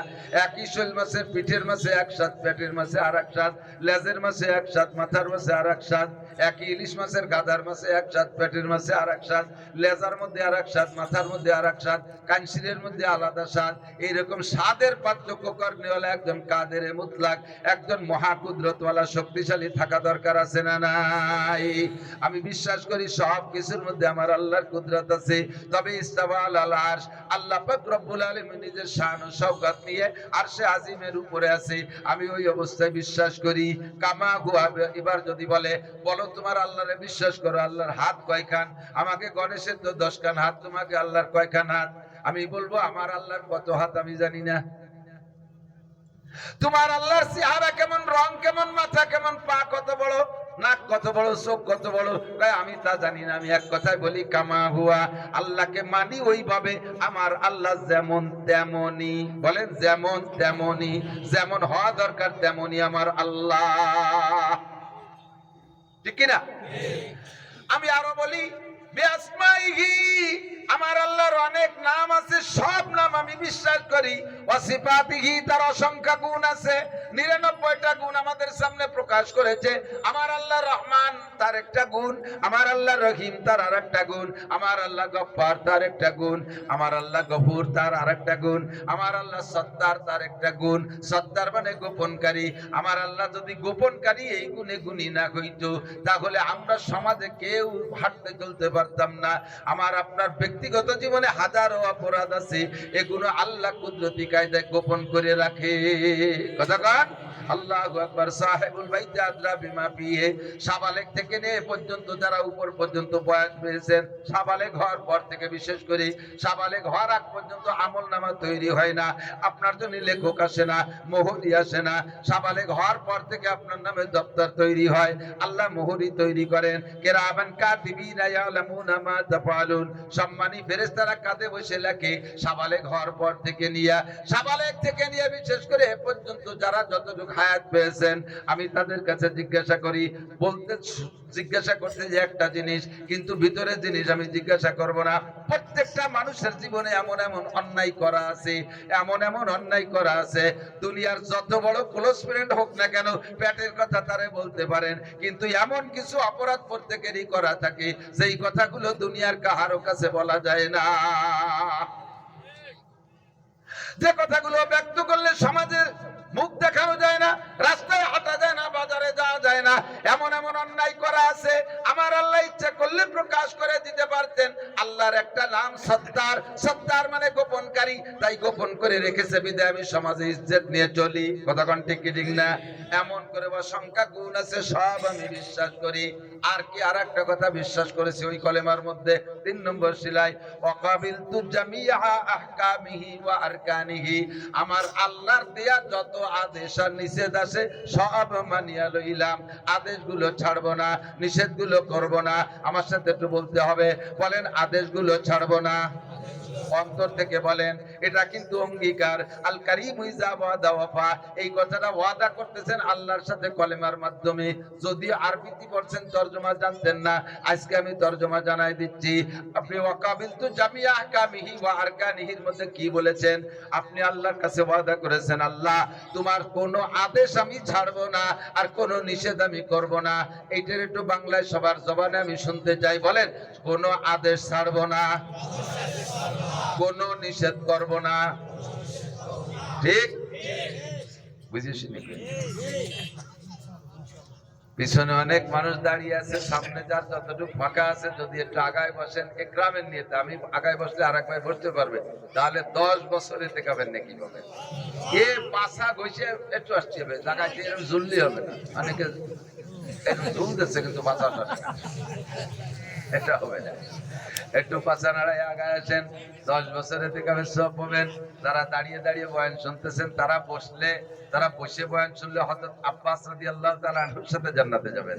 একই শৈল মাছের পিঠের মাছে এক স্বাদ, পেটের মাছে আর এক স্বাদ, লেজের মাছে এক স্বাদ, মাথার মাছে আর এক স্বাদ। একই ইলিশ মাছের গাদার মাছে এক স্বাদ, পেটের মাছে আর এক স্বাদ, লেজার মধ্যে আর এক স্বাদ, মাথার মধ্যে আর এক স্বাদ, কানসিরের মধ্যে আলাদা স্বাদ। এইরকম স্বাদের পার্থক্য করতে হলে একজন কাদের মুতলাক, একজন মহাকুদরতওয়ালা শক্তিশালী থাকা দরকার, আছে না নাই? আমি বিশ্বাস করি সব কিছুর মধ্যে আমার আল্লাহর কুদরত আছে। তবে ইস্তাওয়া আলাল আরশ, আল্লাহ পাক রব্বুল আলামিন নিজের শান ও শওকত নিয়ে আরশে আজিমের উপরে আছে। আমি ওই অবস্থায় বিশ্বাস করি। কামা হুয়া, এবার যদি বলে বলো তোমার আল্লাহরে বিশ্বাস করো, আল্লাহর হাত কয়খান? আমাকে গণেশের তো 10 খান হাত, তোমাকে আল্লাহর কয়খান হাত? আমি বলবো আমার আল্লাহর কত হাত আমি জানি না। তোমার আল্লাহর চেহারা কেমন, রং কেমন, মাথা কেমন, পা কত বড়, নাক কত বড়, চোখ কত বড়, আমি তা জানি না। আমি এক কথায় বলি কামা হুয়া, আল্লাহকে মানি ওইভাবে আমার আল্লাহ যেমন তেমনি। বলেন যেমন তেমনি, যেমন হওয়া দরকার তেমনি আমার আল্লাহ, ঠিক কিনা? আমি আরো বলি বিআসমাইহি, আমার আল্লাহর অনেক নাম আছে, সব নাম আমি বিশ্বাস করি। ওয়াসিফাতিহি, তার অসংখ্য গুণ আছে, 99টা গুণ আমাদের সামনে প্রকাশ করেছে। আমার আল্লাহ রহমান, তার একটা গুণ। আমার আল্লাহ রহিম, তার আরেকটা গুণ। আমার আল্লাহ গফফার, তার একটা গুণ। আমার আল্লাহ গফুর, তার আরেকটা গুণ। আমার আল্লাহ সত্তার, তার একটা গুণ। সত্তার মানে গোপনকারী। আমার আল্লাহ যদি গোপনকারী এই গুণে গুণী না হইতো, তাহলে আমরা সমাজে কেউ হাঁটতে চলতে পারতাম না। আমার আপনার ব্যক্তিগত জীবনে হাজারো অপরাধ আছে, এগুলো আল্লাহ কুদরতি কায়দায় গোপন করে রাখে। কথা কন আল্লাহু আকবার। সাহেবুল বাইতে আদরা বিমা ফিহি, সাবালেক থেকে নিয়ে পর্যন্ত যারা উপর পর্যন্ত বয়ান পেয়েছেন, সাবালেক হওয়ার পর থেকে বিশেষ করে সাবালেক হওয়ার আগ পর্যন্ত আমলনামা তৈরি হয় না, আপনার জন্য লেখক আসে না, মোহরি আসে না। সাবালেক হওয়ার পর থেকে আপনার নামে দপ্তর তৈরি হয়, আল্লাহ মোহরি তৈরি করেন। কিরামান কাতিবিনা ইয়ালামুনা মা তাফআলুন, সম্মানী ফেরেশতারা কাঁধে বসে লেখে। সাবালেক হওয়ার পর থেকে নিয়ে, সাবালেক থেকে নিয়ে বিশেষ করে এ পর্যন্ত যারা যতটুকু হায়াত পেয়েছেন, আমি তাদের কাছে জিজ্ঞাসা করি, জিজ্ঞাসা করতে যে একটা জিনিস, কিন্তু ভিতরের জিনিস আমি জিজ্ঞাসা করব না। প্রত্যেকটা মানুষের জীবনে এমন এমন অন্যায় করা আছে, এমন এমন অন্যায় করা আছে, দুনিয়ার যত বড় ক্লোজ ফ্রেন্ড হোক না কেন, পেটের কথা তারে বলতে পারেন, কিন্তু এমন কিছু অপরাধ প্রত্যেকেরই করা থাকে, সেই কথাগুলো দুনিয়ার কাহারও কাছে বলা যায় না। যে কথাগুলো ব্যক্ত করলে সমাজের মুখ দেখানো যায় না, রাস্তায় হাঁটা যায় না, বাজারে যাওয়া যায় না, এমন এমন অন্যায় করা আছে। আমার আল্লাহ ইচ্ছা করলে প্রকাশ করে দিতে পারতেন। আল্লাহর একটা নাম সত্তার, সত্তার মানে গোপনকারী, তাই গোপন করে রেখেছে বিধায় আমি সমাজে ইজ্জত নিয়ে চলি। কথা কোন ঠিক কি ঠিক না? এমন করে অসংখ্য গুণ আছে, সব আমি বিশ্বাস করি। আর কি আর একটা কথা বিশ্বাস করেছি ওই কলেমার মধ্যে, 3 নম্বর শিলায়, ওয়াকাবিলতু জামিআ আহকামিহি ওয়া আরকানিহি, আমার আল্লাহর দেয়া যত আদেশ আর নিষেধ আছে সব মানিয়া লইলাম। আদেশগুলো ছাড়বো না, নিষেধগুলো করব না। আমার সাথে একটু বলতে হবে, বলেন আদেশগুলো ছাড়বো না। অন্তর থেকে বলেন, এটা কিন্তু অঙ্গীকার। আল কারীম ইজা ওয়াদা ওয়াফা, এই কথাটা ওয়াদা করতেছেন আল্লাহর সাথে কলেমার মাধ্যমে। যদি আরবিতে পড়ছেন, তরজমা জানতেন না, আজকে আমি তরজমা জানাই দিচ্ছি। আপনি ওয়াকাবিলতু জামিআ আহকামিহি ওয়া আরকানিহির মধ্যে কি বলেছেন? আপনি আল্লাহর কাছে ওয়াদা করেছেন, আল্লাহ তোমার কোনো আদেশ আমি ছাড়বো না, আর কোনো নিষেধ আমি করব না। এইটার একটু বাংলায় সবার জবানে আমি শুনতে চাই। বলেন, কোনো আদেশ ছাড়বো না, কোনো নিষেধ করব না। ঠিক বুঝেছি নাকি? পিছনে অনেক মানুষ দাঁড়িয়ে আছে, সামনে যার যতটুকু ফাঁকা আছে যদি একটু আগায় বসেন। একরামের নিয়তে আমি আগায় বসলে আর এক ভাই বসতে পারবে, তাহলে 10 বছরে দেখাবেন নাকি হবে। এ পাশা গইছে একটু আসছে হবে, জায়গায় এরকম ঝুললি হবে না। অনেকে একটু ঝুলতেছে কিন্তু পাশাটা এটা হবে না। একটু পাশা নাড়ায় আগায় আসেন, 10 বছরে দেখাবেন সব পাবেন। যারা দাঁড়িয়ে দাঁড়িয়ে বয়ান শুনতেছেন, তারা বসে বয়ান শুনলে হযরত আব্বাস রাদিয়াল্লাহু তাআলা আনহুর সাথে জান্নাতে যাবেন,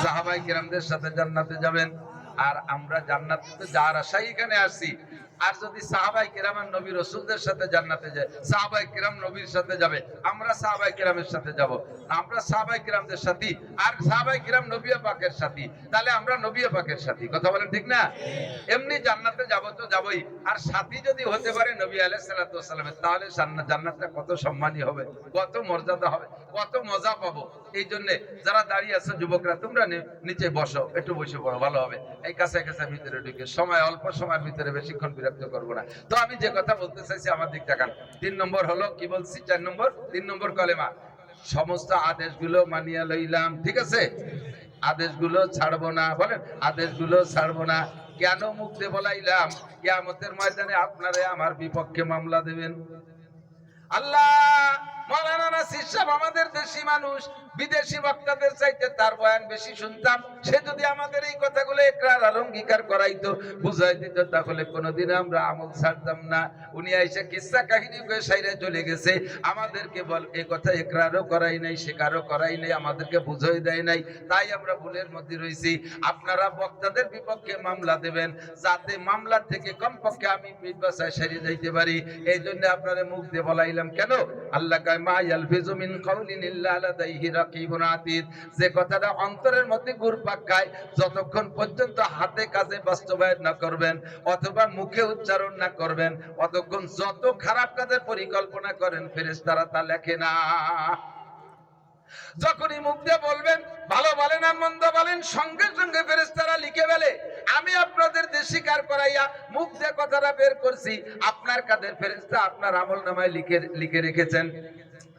সাহাবায়ে কিরামদের সাথে জান্নাতে যাবেন। আর আমরা জান্নাতে তো যাওয়ার আশায় এখানে আসি, আর যদি সাহাবায়ে কেরাম আর নবী রাসূলদের সাথে জান্নাতে যায়, সাহাবায়ে কেরাম নবীর সাথে যাবে, আমরা সাহাবায়ে কেরামের সাথে যাব, আমরা সাহাবায়ে কেরামদের সাথী আর সাহাবায়ে কেরাম নবী পাকের সাথী, তাহলে আমরা নবী পাকের সাথী। কথা বলেন ঠিক না? এমনি জান্নাতে যাব তো যাবই, আর সাথী যদি হতে পারে নবী আলাইহিস সালাতু ওয়াস সালামের, তাহলে জান্নাতটা কত সম্মানী হবে, কত মর্যাদা হবে, কত মজা পাবো। এই জন্য যারা দাঁড়িয়ে আছে যুবকরা, তোমরা নিচে বসো, একটু বসে পড়ো, ভালো হবে। এই কাছে কাছে ভিতরে ঢুকে সময় অল্প সময়ের ভিতরে বেশিক্ষণ বিরক্ত করবো না। তো আমি যে কথা বলতে চাইছি আমার দিক তাকান। 3 নম্বর হলো কি বলছি, 4 নম্বর 3 নম্বর কলেমা, সমস্ত আদেশগুলো মানিয়া লইলাম, ঠিক আছে, আদেশগুলো ছাড়বো না, বলেন আদেশগুলো ছাড়বো না। কেন মুখ দিয়ে বলাইলাম? কিয়ামতের ময়দানে আপনারা আমার বিপক্ষে মামলা দেবেন। আল্লাহ, মাওলানা নাসির সাহেব আমাদের দেশি মানুষ, বিদেশি বক্তাদের চাইতে তার বয়ান বেশি শুনতাম। সে যদি আমাদের এই কথাগুলো ইকরার আর অঙ্গীকার করাইতো, বুঝাই দিত, তাহলে কোনোদিন আমরা আমল ছাড়তাম না। উনি আইসা কিসসা কাহিনী করে সাইরা চলে গেছে, আমাদেরকে বল এই কথা ইকরারও করাই নাই, স্বীকারও করাই নাই, আমাদেরকে বুঝাই দেয় নাই। তাই আমরা ভুলের মধ্যে রয়েছি। আপনারা বক্তাদের বিপক্ষে মামলা দেবেন, যাতে মামলার থেকে কমপক্ষে আমি পিঠ বাঁচায় সেরে যাইতে পারি। এই জন্য আপনারা মুখ দিয়ে বলাইলাম। কেন? আল্লাহ কয় মা ইয়ালফিজু মিন কাউলিন ইল্লা লাদাইহি রাকিবুন আতীদ। যে কথাটা অন্তরের মধ্যে ঘুরপাক খায়, যতক্ষণ পর্যন্ত হাতে কাজে বাস্তবায়ন না করবেন অথবা মুখে উচ্চারণ না করবেন, ততক্ষণ যত খারাপ কাজের পরিকল্পনা করেন ফেরেশতারা তা লেখে না। যখনই মুখ দিয়ে বলবেন, ভালো বলেন আর মন্দ বলেন, সঙ্গে সঙ্গে ফেরেশতারা লিখে ফেলে। আমি আপনাদের দিয়ে স্বীকার করাইয়া মুখ দিয়ে কথাটা বের করছি, আপনার কাদের ফেরেশতা আপনার আমলনামায় লিখে রেখেছেন।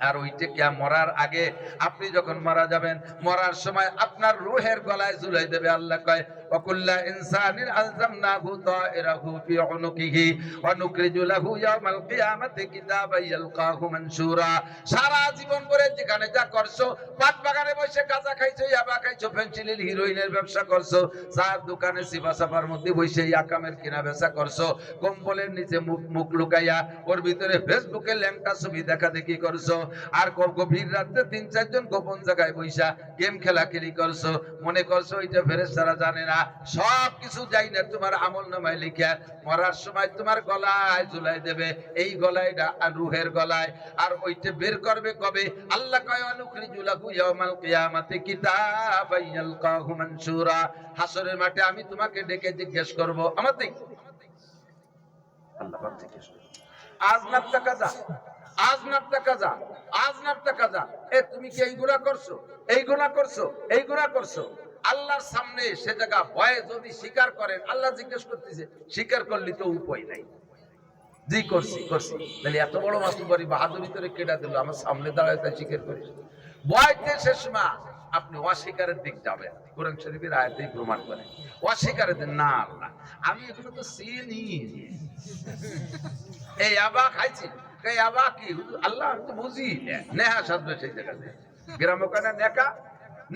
আর ওইটা কি মরার আগে, আপনি যখন মারা যাবেন, মরার সময় আপনার রূহের গলায় ঝুলাই দেবে। আল্লাহ কয় ওয়াকুল্লা ইনসানিন আলজামনাহু তাইরাহু ফি উনুকিহি ওয়া নুখরিজু লাহু ইয়াওমাল কিয়ামাতি কিতাবান ইয়ালকাহু মানশুরা। সারা জীবন পরে যেখানে যা করছো, পাট বাগানে বসে গাঁজা খাইছো, ইয়াবা খাইছো, ফেনসিলিন হিরোইনের ব্যবসা করছো, চার দোকানে সিবা সাফার মধ্যে বসে ইয়াকামের কিনা বেচা করছো, কম্বলের নিচে মুখ লুকাইয়া ওর ভিতরে ফেসবুকে ল্যাংটা ছবি দেখা দেখি করছো, আর গভীর রাতে 3-4 জন গোপন জায়গায় বইসা গেম খেলাখেলি করছো, মনে করছো ওইটা ফেরেশতারা জানে না। সব কিছু যাই না তোমার আমলনামায় লিখে মরার সময় তোমার গলায় ঝুলাই দেবে। এই গলায়টা আর রূহের গলায়, আর ওইটা বের করবে কবে? আল্লাহ কয় অনুখরিজু লাহু ইয়াওমাল কিয়ামাতি কিতাবান ইয়ালকাহু মানশুরা। হাসরের মাঠে আমি তোমাকে ডেকে জিজ্ঞেস করব, আমার দিক আল্লাহ পাক জিজ্ঞেস করবে, আজ নাফতা কাজা, আজ নাফতা কাজা, আজ নাফতা কাজা, এ তুমি কি এইগুলা করছো, এইগুলা করছো, এইগুলা করছো? আল্লাহর সামনে সে জায়গা ভয়ে যদি স্বীকার করেন, আল্লাহ জিজ্ঞেস করতেছে, স্বীকার করলি তো উপায় নাই, জি করছি করছি। তাহলে এত বড় মাস্টারি বাহাদুরি করে কেটে দিল, আমার সামনে দাঁড়ায় তাই স্বীকার করিস। ভয়তে শেষ মা আপনি অস্বীকারের দিক যাবেন, কোরআন শরীফের আয়াতেই প্রমাণ করে। অস্বীকারের দিন না, আল্লাহ আমি এগুলো তো চিনি, এই আবা খাইছি, এই আবা কি আল্লাহ আমি তো বুঝি, নেহা সাজবে সেই জায়গাতে, গ্রাম ওখানে নেকা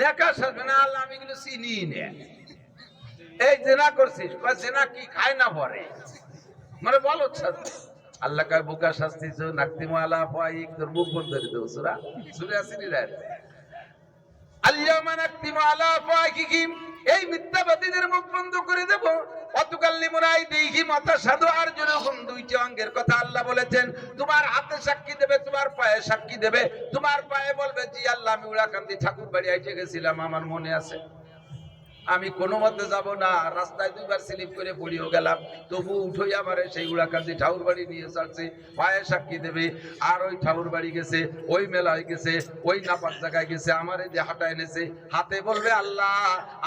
নেকা সাজবে না, আল্লাহ আমি এগুলো চিনি না। এই জেনা করছিস, জেনা কি খায় না পরে, মানে বলো সাজবে। আল্লাহ কয় বোকা শাস্তিছ নাকতিমু আলা ফাইক, তোর মুখ বন্ধ করে দেব। সূরা সূরা ইয়াসিনের আয়াত, আল-ইয়াওমা নাকতিমু আলা ফাইকিহিম, এই মিথ্যাবাদীদের মুখ বন্ধ করে দেব। ওয়াতুকাল্লিমুনা আইদিহিম ওয়া তাশহাদু আরজুলুহুম, দুইটি অঙ্গের কথা আল্লাহ বলেছেন। তোমার হাতে সাক্ষী দেবে, তোমার পায়ে সাক্ষী দেবে। তোমার পায়ে বলবে জি আল্লাহ আমি উড়াকান্দি ঠাকুর বাড়ি আইতে গেছিলাম, আমার মনে আছে, আমি কোনো মতে যাব না, রাস্তায় 2বার স্লিপ করে পড়িও গেলাম, তবু উঠোই আমার সেই উড়াকান্দি ঠাকুর বাড়ি নিয়ে চলছে, পায়ে সাক্ষী দেবে। আর ওই ঠাকুর বাড়ি গেছে, ওই মেলায় গেছে, ওই নাপাক জায়গায় গেছে, আমারে দিয়ে হাঁটা এনেছে। হাতে বলবে আল্লাহ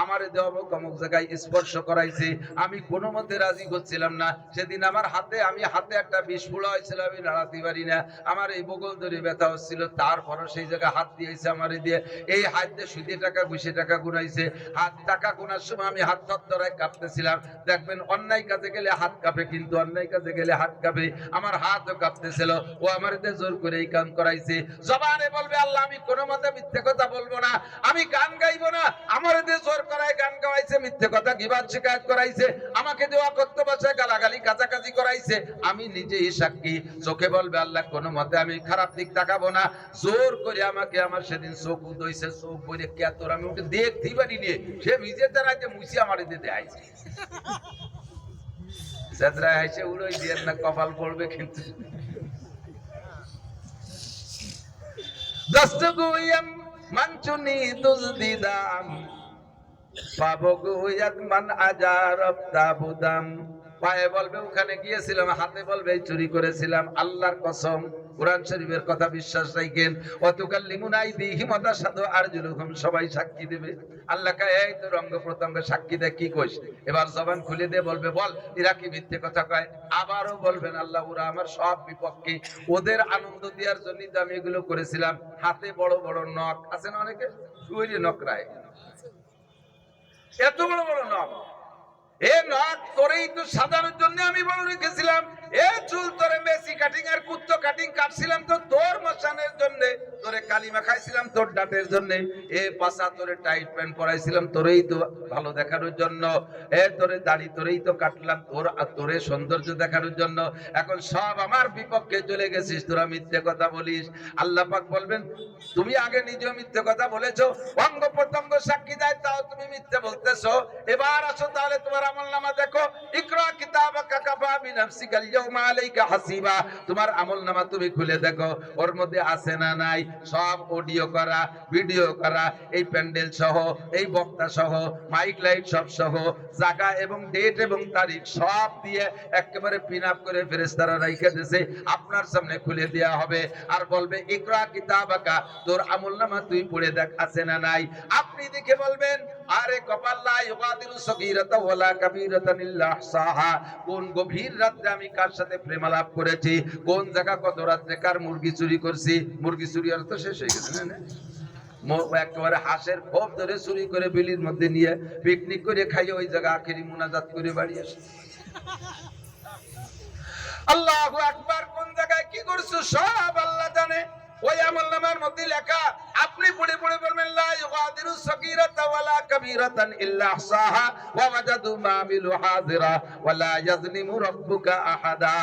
আমারে দেওয়া অমুক জায়গায় স্পর্শ করাইছে, আমি কোনো মতে রাজি করছিলাম না। সেদিন আমার হাতে, আমি হাতে একটা বিষ ফুলা হয়েছিল, আমি নাড়াতে পারি না, আমার এই বগল ধরে ব্যথা হচ্ছিল, তারপরও সেই জায়গায় হাত দিয়েছে আমারে দিয়ে। এই হাত দিয়ে সুদে টাকা 20 টাকা গুনাইছে। হাত টাকা গুনার সময় আমি হাত ধরায় কাঁপতেছিলাম। দেখবেন অন্যায় কাজে গেলে হাত কাঁপে, কিন্তু অন্যায় কাজে গেলে হাত কাঁপে, আমার হাতও কাঁপতেছিল। ও আমার জোর করে এই কাম করাইছে। জবানে বলবে আল্লাহ আমি কোনো মতে মিথ্যে কথা বলবো না, আমি গান গাইবো না, আমার জোর করায় গান গাওয়াইছে, মিথ্যে কথা গীবাত শিকায়ত করাইছে, আমাকে দেওয়া কর্ত ভাষায় গালাগালি কাছাকাছি করাইছে, আমি নিজেই সাক্ষী। চোখে বলবে আল্লাহ কোনো মতে আমি খারাপ দিক তাকাবো না। জোর করে আমাকে, আমার সেদিন চোখ উদইছে, চোখ বলে কে তোর আমি ওকে দেখতেই পারি নিয়ে, সে নিজের দ্বারাইতে মুছি আমার দিতে আইছে। সেদ্রায় হাসে উড়োই দিয়ে না, কপাল পড়বে কিন্তু। দস্তগুয়াম মানচুনি দুজদিদাম পাবগুয়াত মান আজারব তাবুদাম। পায়ে বলবে ওখানে গিয়েছিলাম, হাতে বলবে চুরি করেছিলাম। আল্লাহর কসম, কোরআন শরীফের কথা বিশ্বাস রাখেন। ওয়াতুকাল্লিমুনা আইদিহিম ওয়া তাশহাদু আরজুলুহুম, সবাই সাক্ষী দেবে। আল্লাহ কয় এই তোর অঙ্গ প্রত্যঙ্গ সাক্ষী দে, কি কইস? এবার জবান খুলে দিয়ে বলবে বল এরা কি মিথ্যে কথা কয়। আবারও বলবেন আল্লাহ ওরা আমার সব বিপক্ষে, ওদের আনন্দ দেওয়ার জন্য তো আমি এগুলো করেছিলাম। হাতে বড় বড় নখ আছে না অনেকে, ওই যে নখরায় এত বড় বড় নখ, এ নখ তোরেই তো সাজানোর জন্য আমি বড় রেখেছিলাম। এ চুল তোরে মেসি কাটিং আর কুত্তো কাটিং কাটছিলাম তো তোর মশানের জন্য, তোরে কালিমা খাইছিলাম তোর দাঁতের জন্য। এ পাশা তোরে টাইট প্যান্ট পরাইছিলাম তোরেই তো ভালো দেখানোর জন্য। এ তোরে দাড়ি তোরেই তো কাটলাম তোরে সৌন্দর্য দেখানোর জন্য। এখন সব আমার বিপক্ষে চলে গেছিস, তোরা মিথ্যে কথা বলিস। আল্লাহ পাক বলবেন তুমি আগে নিজেও মিথ্যে কথা বলেছো, অঙ্গ প্রত্যঙ্গ সাক্ষী দেয় তাও তুমি মিথ্যে বলতেছো। এবার আসো তাহলে তোমার আমলনামা দেখো। ইকরা কিতাবাকা কাফা বিনাফসিকা আল-ইয়াওমা আলাইকা হাসিবা। তোমার আমলনামা তুমি খুলে দেখো, ওর মধ্যে আছে না নাই সব অডিও করা, ভিডিও করা, এই প্যান্ডেল সহ, এই বক্তা সহ, মাইক লাইট সব সহ, জায়গা এবং ডেট এবং তারিখ সব দিয়ে একেবারে পিন আপ করে ফেরেশতারা রাইখা দিয়েছে, আপনার সামনে খুলে দেয়া হবে। আর বলবে ইকরা কিতাবাকা, তোর আমলনামা তুই পড়ে দেখ আছে না নাই। আপনি দেখে বলবেন আরে কপাল লা ইউগাদিরু সগীরাতা ওয়ালা কাবীরাতান ইল্লা আহসাহা। কোন গভীর রাতে আমি কার সাথে প্রেমালাপ করেছি, কোন জায়গা কত রাতে কার মুরগি চুরি করছি। মুরগি চুরি আর তো শেষ হয়ে গেছে না, একেবারে হাঁসের খোপ ধরে চুরি করে বিলির মধ্যে নিয়ে পিকনিক করে খাইয়ে ওই জায়গা আখেরি মুনাজাত করে বাড়ি আসে। আল্লাহু আকবার। কোন জায়গায় কি করছো সব আল্লাহ জানে। ওই আমলনামার মধ্যে লেখা, আপনি পড়ে পড়ে বলবেন লা ইউগাদিরু সগীরাতা ওয়ালা কাবীরাতান ইল্লা আহসাহা ওয়া ওয়াজাদু মা আমিলু হাযিরা ওয়া লা ইয়াজলিমু রাব্বুকা আহাদা।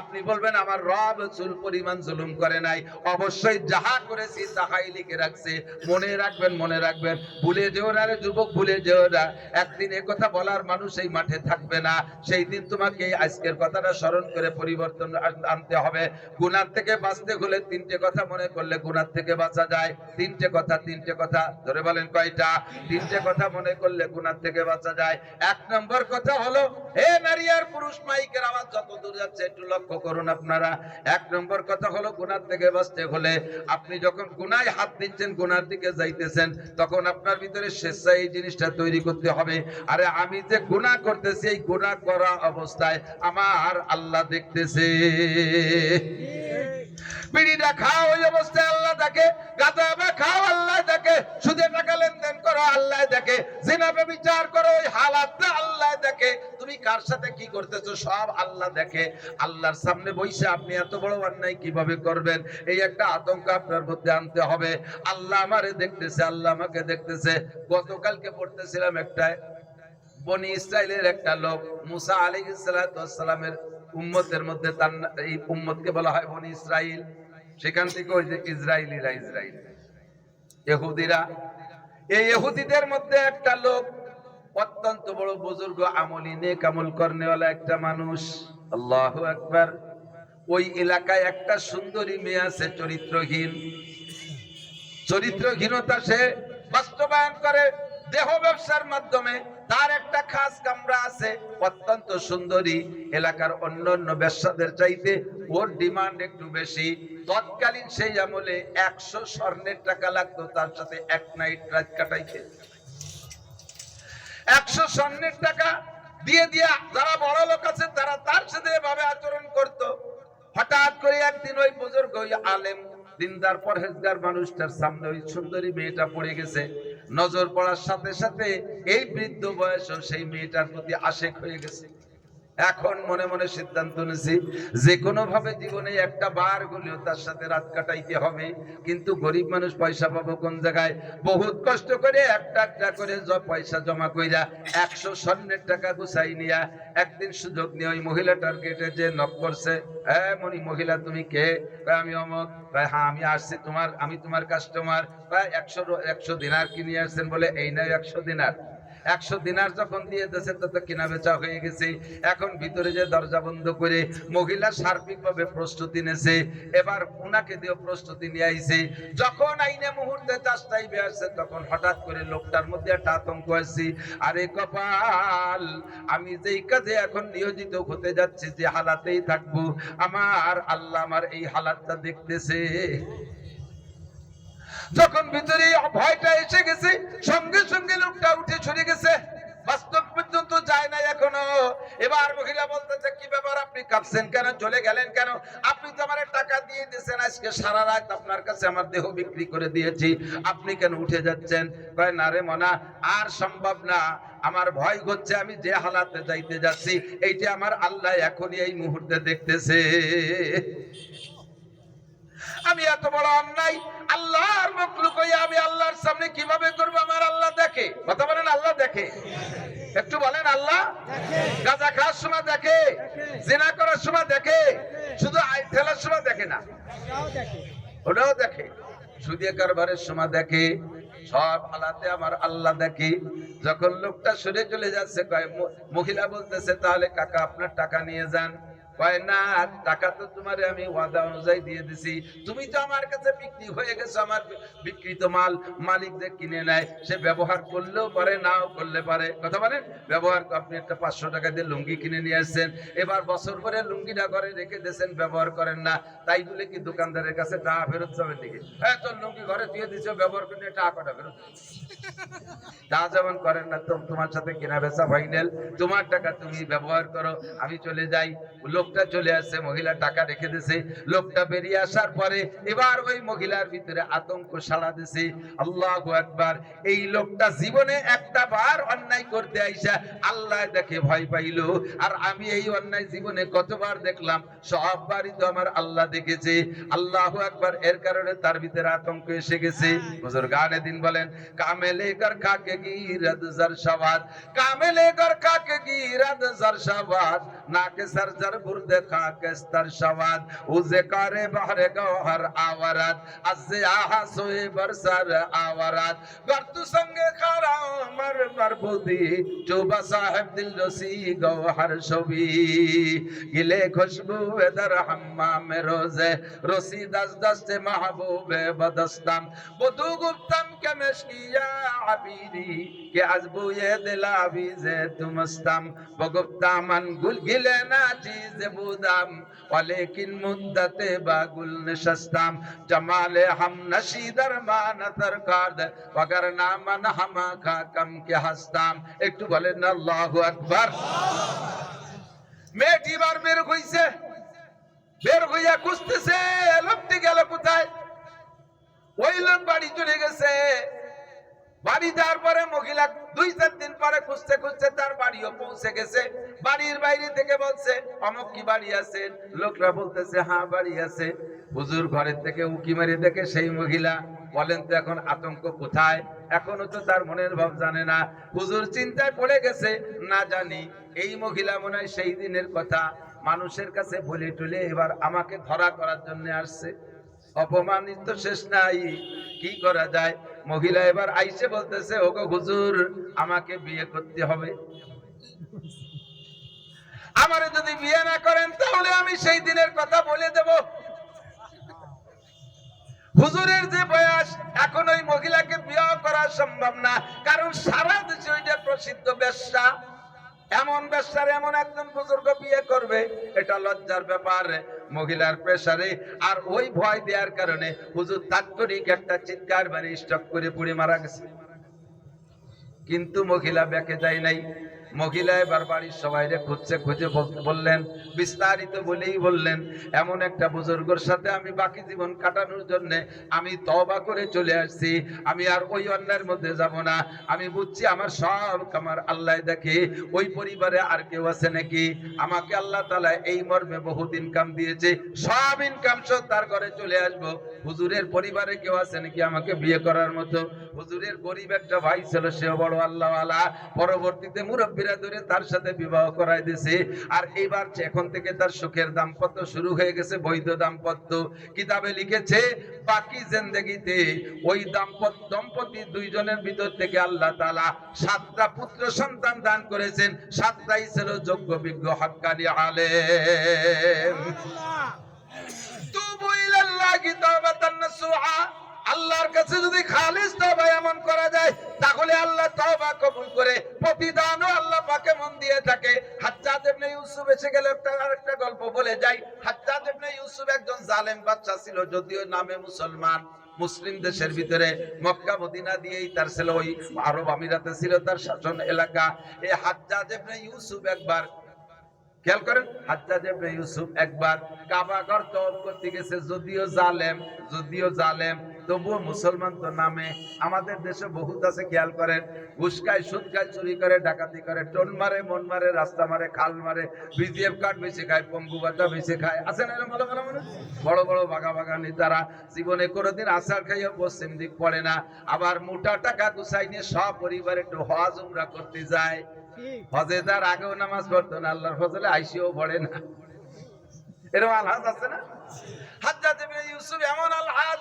আপনি বলবেন আমার রব চুল পরিমাণ জুলুম করে নাই, অবশ্যই যাহা করেছি তাহাই লিখে রাখছে। মনে রাখবেন, মনে রাখবেন, ভুলে যেও না রে যুবক, ভুলে যেও না। একদিন এই কথা বলার মানুষ এই মাঠে থাকবে না, সেই দিন তোমাকে আজকের কথাটা স্মরণ করে পরিবর্তন আনতে হবে। গুনাহ থেকে বাঁচতে হলে তিনটে কথা মনে করলে গুনাহ থেকে বাঁচা যায়। তিনটে কথা ধরে বলেন কয়টা? তিনটে কথা মনে করলে গুনাহ থেকে বাঁচা যায়। এক নম্বর কথা হলো, হে নারী আর পুরুষ, মাইকের আওয়াজ যত দূর যাচ্ছে একটু লক্ষ্য করুন আপনারা। এক নম্বর কথা হলো গুনাহ থেকে বাঁচতে হলে আপনি যখন গুনাহে হাত দিচ্ছেন, গুনার দিকে যাইতেছেন, তখন আপনার ভিতরে স্বেচ্ছায় এই জিনিসটা তৈরি করতে হবে, আরে আমি যে গুনাহ করতেছি এই গুনাহ করা অবস্থায় আমার আল্লাহ দেখতেছে। বিড়িটা খাও ওই অবস্থায় আল্লাহ দেখে, গাঁজা খাও আল্লাহ দেখে, সুদে টাকা লেনদেন করো আল্লাহ দেখে, জিনা ব্যভিচার করো ওই হালাতটা আল্লাহ দেখে, তুমি কার সাথে কি করতেছো সব আল্লাহ দেখে। আল্লাহর সামনে বসে আপনি এত বড় অন্যায় কিভাবে করবেন, এই একটা আতঙ্ক আপনার মধ্যে আনতে হবে। আল্লাহ আমারে দেখতেছে, আল্লাহ আমাকে দেখতেছে। গতকালকে পড়তেছিলাম একটা বনি ইসরাইলের একটা লোক, মুসা আলাইহিস সালাতু ওয়াস সালামের উম্মতের মধ্যে, তার এই উম্মতকে বলা হয় বনি ইসরাইল। সেখান থেকে ওই যে ইসরাইলিরা, ইসরাইল ইহুদিরা, এই ইহুদিদের মধ্যে একটা লোক অত্যন্ত বড় বুজুর্গ, আমলি নেক আমল করনেওয়ালা একটা মানুষ। আল্লাহু আকবার। ওই এলাকায় একটা সুন্দরী মেয়ে আছে, চরিত্রহীন, চরিত্রহীনতা সে বাস্তবায়ন করে দেহ ব্যবসার মাধ্যমে। তার একটা খাস কামরা আছে, অত্যন্ত সুন্দরী, এলাকার অন্যান্য ব্যবসাদের চাইতে ওর ডিমান্ড একটু বেশি। তৎকালীন সেই আমলে 100 স্বর্ণের টাকা লাগতো তার সাথে এক নাইট রাত কাটাইতে। 100 স্বর্ণের টাকা দিয়ে দিয়া যারা বড় লোক আছে তারা তার সাথে এভাবে আচরণ করত। হঠাৎ করে একদিন ওই বুজুর্গ, ওই আলেম দিনদার পরহেজগার মানুষটার সামনে ওই সুন্দরী মেয়েটা পড়ে গেছে। নজর পড়ার সাথে সাথে এই বৃদ্ধ বয়সেও সেই মেয়েটার প্রতি আশেক হয়ে গেছে। এখন মনে মনে সিদ্ধান্ত নিয়েছি যে কোনো ভাবে জীবনে একটা বার হলেও তার সাথে রাত কাটাইতে হবে। কিন্তু গরিব মানুষ পয়সা পাবো কোন জায়গায়? বহুত কষ্ট করে একটা একটা করে পয়সা জমা কইরা 100 স্বর্ণের টাকা গুছাই নিয়া একদিন সুযোগ নিয়ে ওই মহিলাটার গেটে যে নক করছে। হ্যাঁ মনি মহিলা, তুমি কে? আমি অমক। হ্যাঁ আমি আসছি আমি তোমার কাস্টমার। 100 দিনার কিনে আসছেন বলে এই নাই 100 দিনার। 100 দিনার যখন দিয়ে দিয়েছে তত কিনা বেচা হয়ে গেছে। এখন ভিতরে যে দরজা বন্ধ করে মহিলা সার্বিক ভাবে প্রস্তুতি নেছে, এবার উনাকে দিয়ে প্রস্তুতি নিয়ে আইছে। যখন আইনে মুহূর্তে চাষটাইবে আসছে, তখন হঠাৎ করে লোকটার মধ্যে একটা আতঙ্ক আসছে, আরে কপাল, আমি যেই কাজে এখন নিয়োজিত হতে যাচ্ছি, যে হালাতেই থাকবো, আমার আল্লাহ আমার এই হালাতটা দেখতেছে। যখন ভিতরে ভয়টা এসে গেছে, সঙ্গে সঙ্গে লোকটা উঠে সরে গেছে, বাস্তব পর্যন্ত যায় না এখনো। এবার মহিলা বলতেছে, কি ব্যাপার, আপনি কাঁপছেন কেন, চলে গেলেন কেন? আপনি তো আমার টাকা দিয়ে দিয়েছেন, আজকে সারা রাত আপনার কাছে আমার দেহ বিক্রি করে দিয়েছি, আপনি কেন উঠে যাচ্ছেন? কয়, না রে মনা, আর সম্ভব না, আমার ভয় হচ্ছে, আমি যে হালাতে যাইতে যাচ্ছি এইটা আমার আল্লাহ এখনই এই মুহূর্তে দেখতেছে। আমি এত বড় অন্যায় আল্লাহর মাখলুক হইয়া আমি আল্লাহর সামনে কিভাবে করব? আমার আল্লাহ দেখে। কথা বলেন, আল্লাহ দেখে। একটু বলেন, আল্লাহ দেখে। গাঁজা খাওয়ার সময় দেখে, জিনা করার সময় দেখে, শুধু আইল ঠেলার সময় দেখে না, ওটাও দেখে, সুদে কারবারের সময় দেখে, সব হালাতে আমার আল্লাহ দেখে। যখন লোকটা সরে চলে যাচ্ছে, কয়, মহিলা বলতেছে, তাহলে কাকা আপনার টাকা নিয়ে যান। কয়, না, টাকা তো তোমারে আমি ওয়াদা অনুযায়ী দিয়ে দিছি, তুমি তো আমার কাছে বিক্রি হয়ে গেছো, আমার বিক্রিত মাল মালিক যে কিনে নেয় সে ব্যবহার করলেও পারে, নাও করলে পারে। কথা বলেন, ব্যবহার, আপনি একটা 500 টাকা দিয়ে লুঙ্গি কিনে নিয়ে আসছেন, এবার বছর পরে লুঙ্গিটা ঘরে রেখে দিয়েছেন, ব্যবহার করেন না, তাই বলে কি দোকানদারের কাছে টাকা ফেরত যাবে নাকি? হ্যাঁ, তোর লুঙ্গি ঘরে দিয়ে দিছো, ব্যবহার করে টাকা কটা ফেরত, তা যেমন করেন না। তো তোমার সাথে কেনা বেচা ফাইনাল, তোমার টাকা তুমি ব্যবহার করো, আমি চলে যাই। লোকটা চলে আসছে, মহিলা টাকা রেখে দিয়েছে। লোকটা বেরিয়ে আসার পরে এবার ওই মহিলার ভিতরে আতঙ্ক সাড়া দিছে। আল্লাহু আকবার। এই লোকটা জীবনে একটা বার অন্যায় করতে আইসা আল্লাহ দেখে ভয় পাইল, আর আমি এই অন্যায় জীবনে কতবার দেখলাম, সববারই তো আমার আল্লাহ দেখেছে। আল্লাহু আকবার। এর কারণে তার ভিতরে আতঙ্ক এসে গেছে। বুজুর্গানে দিন বলেন, কামেলে কর কাকে গিরদ জরশাবাদ, কামেলে কর কাকে গিরদ জরশাবাদ, নাকে সর জর বুরদে খাকে স্তর শাবাদ, উজে কারে বাহরে গওহর আওয়ারাত, আজে আহা সোয়ে বরসার আওয়ারাত, গর্তু সঙ্গে খারা মর মরবুদি, চোবা সাহেব দিল রসি গওহর ছবি, গিলে খুশবু এদর হাম্মাম রোজে, রসি দস দস্তে মাহবুবে বদস্তাম, বধু গুপ্তম কে মেশকিয়া আবিরি, কে আজবুয়ে দিলাবি যে তুমস্তাম, বগুপ্তামান গুল গিলে না চিজ বুদাম, ওয়ালেকিন মুদ্দতে বাগুল নশস্তাম, জামালে হাম নশীদর মান তরকাদ, ওয়াগার নামান হামা খা কম কে হাসতাম। একটু বলেন আল্লাহু আকবার। মেয়েটি বার বের হইছে, বের হইয়া খুঁজতেছে লোকটি গেল কোথায়। ওই লোক বাড়ি চলে গেছে। বাড়ি যাওয়ার পরে মহিলা 2-4 দিন পরে খুঁজতে খুঁজতে তার বাড়িও পৌঁছে গেছে। বাড়ির বাইরে থেকে বলছে, অমুক কি বাড়ি আছে? লোকরা বলতেছে, হ্যাঁ বাড়ি আছে। হুজুর ঘরের থেকে উকি মেরে দেখে সেই মহিলা। বলেন তো এখন আতঙ্ক কোথায়? এখনো তো তার মনের ভাব জানে না। হুজুর চিন্তায় পড়ে গেছে, না জানি এই মহিলা মনে হয় সেই দিনের কথা মানুষের কাছে বলে টলে এবার আমাকে ধরা করার জন্য আসছে। অপমানিত শেষ নাই, কি করা যায়? মহিলা এবার আইসে বলতেছে, ওগো হুজুর, আমাকে বিয়ে করতে হবে, আমারে যদি বিয়ে না করেন তাহলে আমি সেই দিনের কথা বলে দেব। হুজুরের যে বয়স, এখন ওই মহিলাকে বিয়ে করা সম্ভব না, কারণ সারা দেশে ওইটা প্রসিদ্ধ বেশ্যা। এমন বেশ্যার এমন একজন বুজুর্গ বিয়ে করবে, এটা লজ্জার ব্যাপার। মহিলার প্রেসারে আর ওই ভয় দেওয়ার কারণে হুজুর তাৎক্ষণিক একটা চিৎকার মারে স্টক করে পুড়ে মারা গেছে। কিন্তু মহিলা বেঁকে যায় নাই। মহিলা এবার বাড়ির সবাইরে খুঁজে বললেন, বিস্তারিত বলেই বললেন, এমন একটা বুজুর্গর সাথে আমি বাকি জীবন কাটানোর জন্য আমি তওবা করে চলে আসছি, আমি আর ওই অন্যায়ের মধ্যে যাব না। আমি বুঝছি আমার সব আমার আল্লাহ দেখে। ওই পরিবারে আর কেউ আছে নাকি? আমাকে আল্লাহ তাআলা এই মর্মে বহুত ইনকাম দিয়েছে, সব ইনকাম সহ তার ঘরে চলে আসব। হুজুরের পরিবারে কেউ আছে নাকি আমাকে বিয়ে করার মতো? হুজুরের গরিব একটা ভাই ছিল, সেও বড় আল্লাহওয়ালা, পরবর্তীতে মুরব্বি মুরব্বীরা ধরে তার সাথে বিবাহ করাই দিয়েছে। আর এবার এখন থেকে তার সুখের দাম্পত্য শুরু হয়ে গেছে, বৈধ দাম্পত্য। কিতাবে লিখেছে বাকি জিন্দেগিতে ওই দম্পতি দুইজনের ভিতর থেকে আল্লাহ তাআলা 7টা পুত্র সন্তান দান করেছেন, 7টাই ছিল যোগ্য বিজ্ঞ হক্কানি আলেম। তুবু ইলাল্লাহি তাওবাতান নাসুহা, আল্লাহর কাছে যদি খালিস তওবা এমন করা যায় তাহলে আল্লাহ তওবা কবুল করে প্রতিদানও আল্লাহ পাকে মন দিয়ে থাকে। হাজ্জাজ ইবনে ইউসুফ এসে গেল। আরেকটা গল্প বলে যাই। হাজ্জাজ ইবনে ইউসুফ একজন জালেম বাদশা ছিল, যদিও নামে মুসলমান। মুসলিম দেশের ভিতরে মক্কা মদিনা দিয়েই তার ছিল, ওই আরব আমিরাতে ছিল তার শাসন এলাকা। এই হাজ্জাজ ইবনে ইউসুফ একবার, খেয়াল করেন, হাজ্জাজ ইবনে ইউসুফ একবার কাবা ঘর তওয়াফ করতে গেছে। যদিও জালেম তবুও মুসলমান তো নামে। আমাদের দেশে বহুত আছে, খেয়াল করেন, ঘুষ খায়, সুদ খায়, চুরি করে, ডাকাতি করে, টোন মারে, মন মারে, রাস্তা মারে, খাল মারে, বিজিএফ কার্ড বেশি খায়, পঙ্গু বাটা বেশি খায়। আছে না এরকম ভালো মানুষ? বড় বড় বাঘা নেতারা জীবনে কোনোদিন আসার খাইয়া পশ্চিম দিক পড়ে না। আবার মোটা টাকা গুছাই নিয়ে সব পরিবার একটু হজ উমরা করতে যায়। হজে তার আগেও নামাজ পড়তো না, আল্লাহর ফজলে আইসিও পড়ে না। এরকম আলহাজ আছে না? হাজ্জাজ ইবনে ইউসুফ এমন আলহাজ,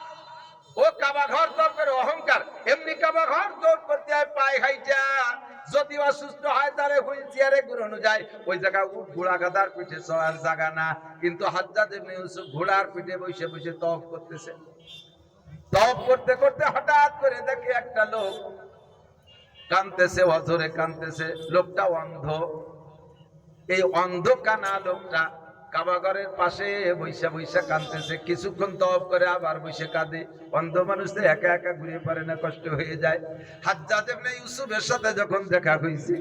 ও কাবা ঘর তওয়াফ করে অহংকার। এমনি কাবা ঘর তওয়াফ করতে হয় পায়ে হাইটা। যদি অসুস্থ হয় তাহলে হুইল চেয়ারে ঘুরানো যায়, ওই জায়গা উট ঘোড়া গাদার পিঠে চড়ার জায়গা না। কিন্তু হাজ্জাজ ইবনে ইউসুফ ঘোড়ার পিঠে বসে বসে তওয়াফ করতেছে। তওয়াফ করতে করতে হঠাৎ করে দেখে একটা লোক কাঁদতেছে, অঝরে কাঁদতেছে। লোকটা অন্ধ। এই অন্ধ কানা লোকটা কাবাঘরের পাশে বৈশা বৈশা কাঁদতেছে। কিছুক্ষণ তওয়াফ করে আবার বসে কাঁদে। অন্ধ মানুষ তো একা একা ঘুরে পারে না, কষ্ট হয়ে যায়। হাজ্জাজ ইবনে ইউসুফের সাথে যখন দেখা হয়েছে,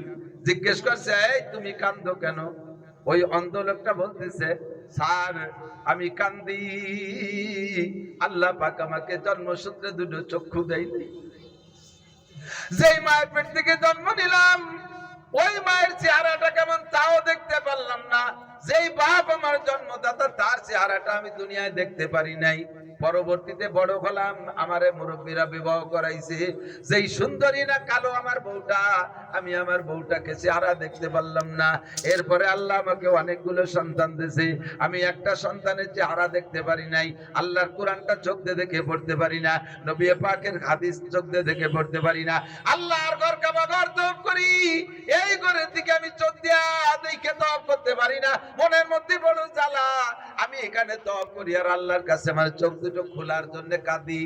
জিজ্ঞেস করছে, এই তুমি কাঁদো কেন? ওই অন্ধ লোকটা বলতেছে, স্যার আমি কান্দি, আল্লাহ পাক আমাকে জন্মসূত্রে দুটো চক্ষু দেয়নি। যেই মায়ের পেট থেকে জন্ম নিলাম ওই মায়ের চেহারাটা কেমন তাও দেখতে পারলাম না। যেই বাপ আমার জন্মদাতা তার চেহারাটা আমি দুনিয়ায় দেখতে পারি নাই। পরবর্তীতে বড় হলাম, আমারে মুরব্বীরা বিবাহ করাইছে। যেই সুন্দরী না কালো আমার বউটা, আমি আমার বউটাকে চেহারা দেখতে পারলাম না। এরপরে আল্লাহ আমাকে অনেকগুলো সন্তান দিয়েছে, আমি একটা সন্তানের চেহারা দেখতে পারি নাই। আল্লাহর কোরআনটা চোখ দিয়ে দেখে পড়তে পারি না, নবী পাকের হাদিস চোখ দিয়ে দেখে পড়তে পারি না। আল্লাহর ঘর কাবা ঘর তওয়াফ করি, এই ঘরের দিকে আমি চোখ দিয়া দেখে তওয়াফ করতে পারি না। মনের মধ্যে বড় জ্বালা, আমি এখানে তওয়াফ করি আর আল্লাহর কাছে আমার চোখ দুটো খোলার জন্য কাঁদি।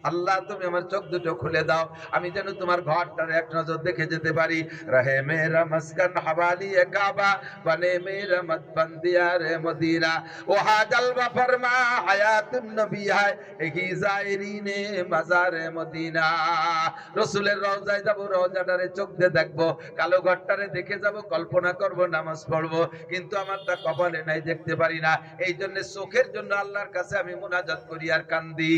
আল্লাহ তুমি আমার চোখ দুটো খুলে দাও, আমি যেন তোমার ঘরটার এক নজর দেখে যেতে পারি। রহে মেরা মাসকান হাওয়ালি এ কাবা, বনে মেরা মতবন্দিয়ার মদিনা, ওহা জলওয়া ফরমা হায়াতুন নবী হায় এহি জায়রিনে মাজারে মদিনা। রাসূলের রওজায় যাব, রওজাটারে চোখ দিয়ে দেখবো, কালো ঘরটারে দেখে যাব, কল্পনা করব, নামাজ পড়বো, কিন্তু আমারটা কপালে নাই, দেখতে পারি না। এই জন্য চোখের জন্য আল্লাহর কাছে আমি মুনাজাত করি আর কান্দি।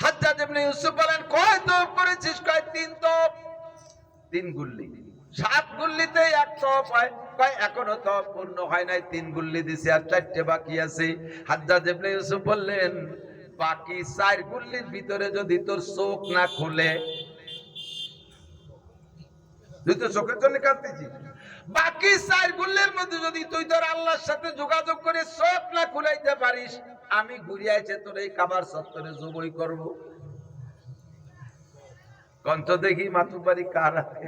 হাজ্জাজ ইবনে ইউসুফ বলেন, কয় তওয়াফ করেছিস? কয় 3 তওয়াফ। 3 গুল্লি, 7 গুল্লিতে 1 তওয়াফ হয়। কয় এখনো তওয়াফ পূর্ণ হয় নাই, 3 গুল্লি দিছি আর 4টে বাকি আছে। হাজ্জাজ ইবনে ইউসুফ বললেন, বাকি 4 গুল্লির ভিতরে যদি তোর চোখ না খুলে, তুই তো চোখের জন্য কাঁদতেছিস, বাকি 4 গুল্লির মধ্যে যদি তুই তোর আল্লাহর সাথে যোগাযোগ করে চোখ না খুলাইতে পারিস, আমি ঘুরে আইছে তোর এই কাবার চত্বরে জবই করব। কন্ত দেখি মাতুবাড়ি কার আছে?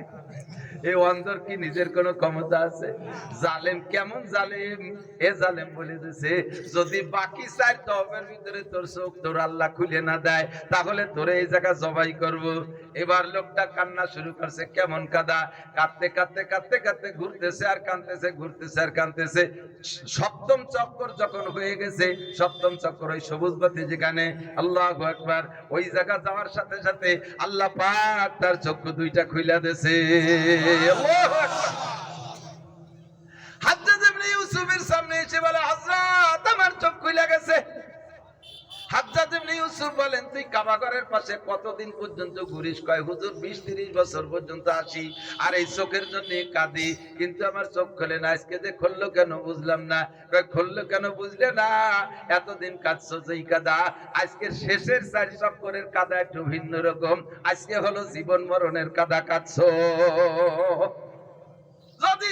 এই অন্ধর কি নিজের কোন ক্ষমতা আছে? জালেম কেমন জালেম! এ জালেম বলে দিছে, যদি বাকি 4 তওয়াফের ভিতরে তোর চোখ তোর আল্লাহ খুলে না দেয় তাহলে তোরে এই জায়গা জবাই করব। এবার লোকটা কান্না শুরু করছে। কেমন কাঁদা? কাঁদতে কাঁদতে কাঁদতে কাঁদতে ঘুরতেছে আর কাঁদতেছে, ঘুরতেছে আর কাঁদতেছে। সপ্তম চক্কর যখন হয়ে গেছে, সপ্তম চক্কর ওই সবুজ বাতি যেখানে, আল্লাহু আকবার, ওই জায়গা যাওয়ার সাথে সাথে আল্লাহ পাক তার চক্ষু দুইটা খুইলা দিয়েছে। আল্লাহু আকবার। হাজ্জাজ ইবনে ইউসুফের সামনে এসে বলে, হযরত আমার চোখ খুইলা গেছে। হাজ্জাজ ইবনে ইউসুফ বলেন, তুই কাবা ঘরের পাশে কতদিন পর্যন্ত ঘুরিস? কয় হুজুর 20-30 বছর পর্যন্ত আসি আর এই চোখের জন্য কাঁদি, কিন্তু আমার চোখ খোলে না। আজকে যে খুললো কেন বুঝলাম না। কয় খুললো কেন বুঝলে না? এতদিন কাঁদছো যেই কাদা, আজকের শেষের 4 চক্করের কাদা একটু ভিন্ন রকম। আজকে হলো জীবন মরণের কাদা কাঁদছো।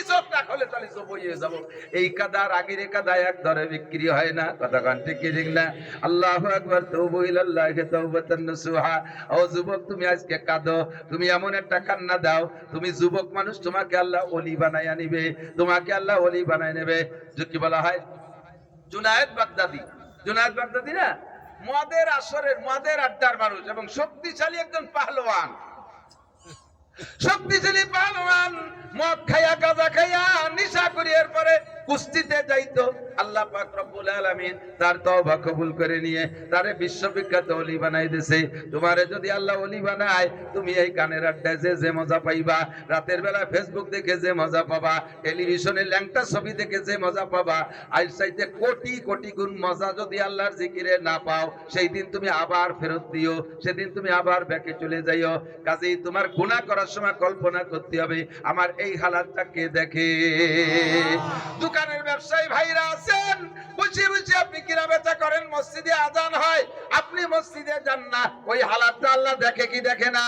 চোখ না খুলে তাহলে চুপ হয়ে যাব। এই কাদার আগের কাদা এক দরে বিক্রি হয় না, কথা কান ঠিক কি ঠিক না? আল্লাহু আকবার, তাওবা ইলাল্লাহি তাওবাতান নাসুহা। ও যুবক, তুমি আজকে কাঁদো, তুমি এমন একটা কান্না দাও, তুমি যুবক মানুষ, তোমাকে আল্লাহ ওলি বানায়া নিবে, তোমাকে আল্লাহ ওলি বানায় নেবে। যে কি বলা হয়, জুনায়েদ বাগদাদি, জুনায়েদ বাগদাদি না, মদের আসরের মদের আড্ডার মানুষ এবং শক্তিশালী একজন পাহলোয়ান, শক্তিশালী পাহলোয়ান। মদ খাইয়া গাঁজা খাইয়া নিশা করি এরপরে কুস্তিতে যাইতো। আল্লাহ পাক রব্বুল আলামিন তার তওবা কবুল করে নিয়ে তারে বিশ্ববিখ্যাত ওলি বানাই দিয়েছে। তোমারে যদি আল্লাহ ওলি বানায়, তুমি এই গানের আড্ডায় যে মজা পাইবা, রাতের বেলা ফেসবুক দেখে যে মজা পাবা, টেলিভিশনে ল্যাংটা ছবি দেখে যে মজা পাবা, আজ চাইতে কোটি কোটি গুণ মজা যদি আল্লাহর জিকিরে না পাও, সেই দিন তুমি আবার ফেরত দিও, সেদিন তুমি আবার ব্যাকে চলে যাইও। কাজেই তোমার গুনাহ করার সময় কল্পনা করতে হবে, আমার এই হালাতটা কে দেখে। দোকানের ব্যবসায়ী ভাইরা আছেন, বসে বসে আপনি কিনা বেচা করেন, মসজিদে আজান হয়, আপনি মসজিদে যান না, ওই হালাতটা আল্লাহ দেখে কি দেখে না?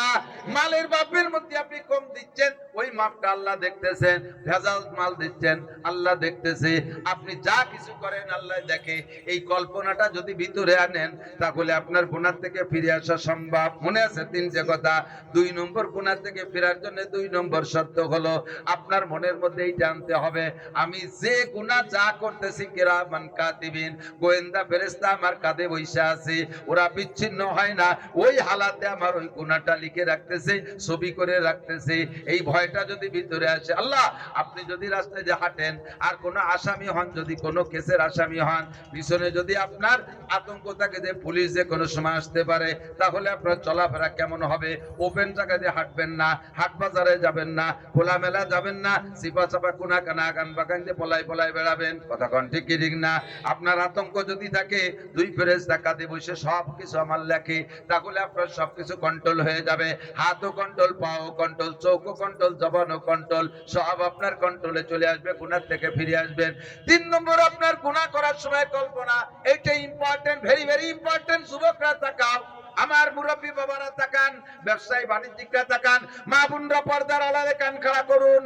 মালের মাপের মধ্যে আপনি কম দিচ্ছেন, ওই মাপটা আল্লাহ দেখতেছেন। ভেজাল মাল দিচ্ছেন, আল্লাহ দেখতেছে। আপনি যা কিছু করেন আল্লাহ দেখে। এই কল্পনাটা যদি ভিতরে আনেন, তাহলে আপনার গুনাহ থেকে ফিরে আসা সম্ভব। মনে আছে তিনটে কথা? 2 নম্বর গুনাহ থেকে ফেরার জন্য 2 নম্বর শর্ত হলো আপনার মনের মধ্যে এইটা আনতে হবে, আমি যে গুনাহ যা করতেছি, কিরামান কাতিবিন, গোয়েন্দা ফেরেশতা আমার কাঁধে বসে আছে, ওরা বিচ্ছিন্ন হয় না, ওই হালাতে আমার ওই গুনাহটা লিখে রাখতেছে, ছবি করে রাখতেছে। এই ভয়টা যদি ভিতরে আসে, আল্লাহ, আপনি যদি রাস্তায় যে হাঁটেন আর কোনো আসামি হন, যদি কোনো কেসের আসামি হন, পিছনে যদি আপনার আতঙ্ক থাকে যে পুলিশ যে কোনো সময় আসতে পারে, তাহলে আপনার চলাফেরা কেমন হবে? ওপেন জায়গায় হাঁটবেন না, হাট বাজারে যাবেন না, খোলামেলা যাবেন না, চিপা চাপা কোনা কানা গান বাগান দিয়ে পলাই পলাই বেড়াবেন, কথা কোন ঠিক কি ঠিক না? আপনার আতঙ্ক যদি থাকে, 2 ফেরেশতা কাঁধে বসে সব কিছু আমার লেখে, তাহলে আপনার সবকিছু কন্ট্রোল হয়ে যাবে। হাতও কন্ট্রোল, পাও কন্ট্রোল, চোখও কন্ট্রোল, জবানও কন্ট্রোল, সব আপনার কন্ট্রোলে চলে আসবে, গুনাহ থেকে ফিরে আসবেন। 3 নম্বর, আপনার গুনাহ করার সময় কল্পনা, এইটা ইম্পর্টেন্ট, ভেরি ভেরি ইম্পর্টেন্ট। যুবকরা তাকাও, আমার মুরব্বী বাবারা তাকান, ব্যবসায়ী বাণিজ্যিকরা তাকান, মা বোনরা পর্দার আড়ালে কান খাড়া করুন।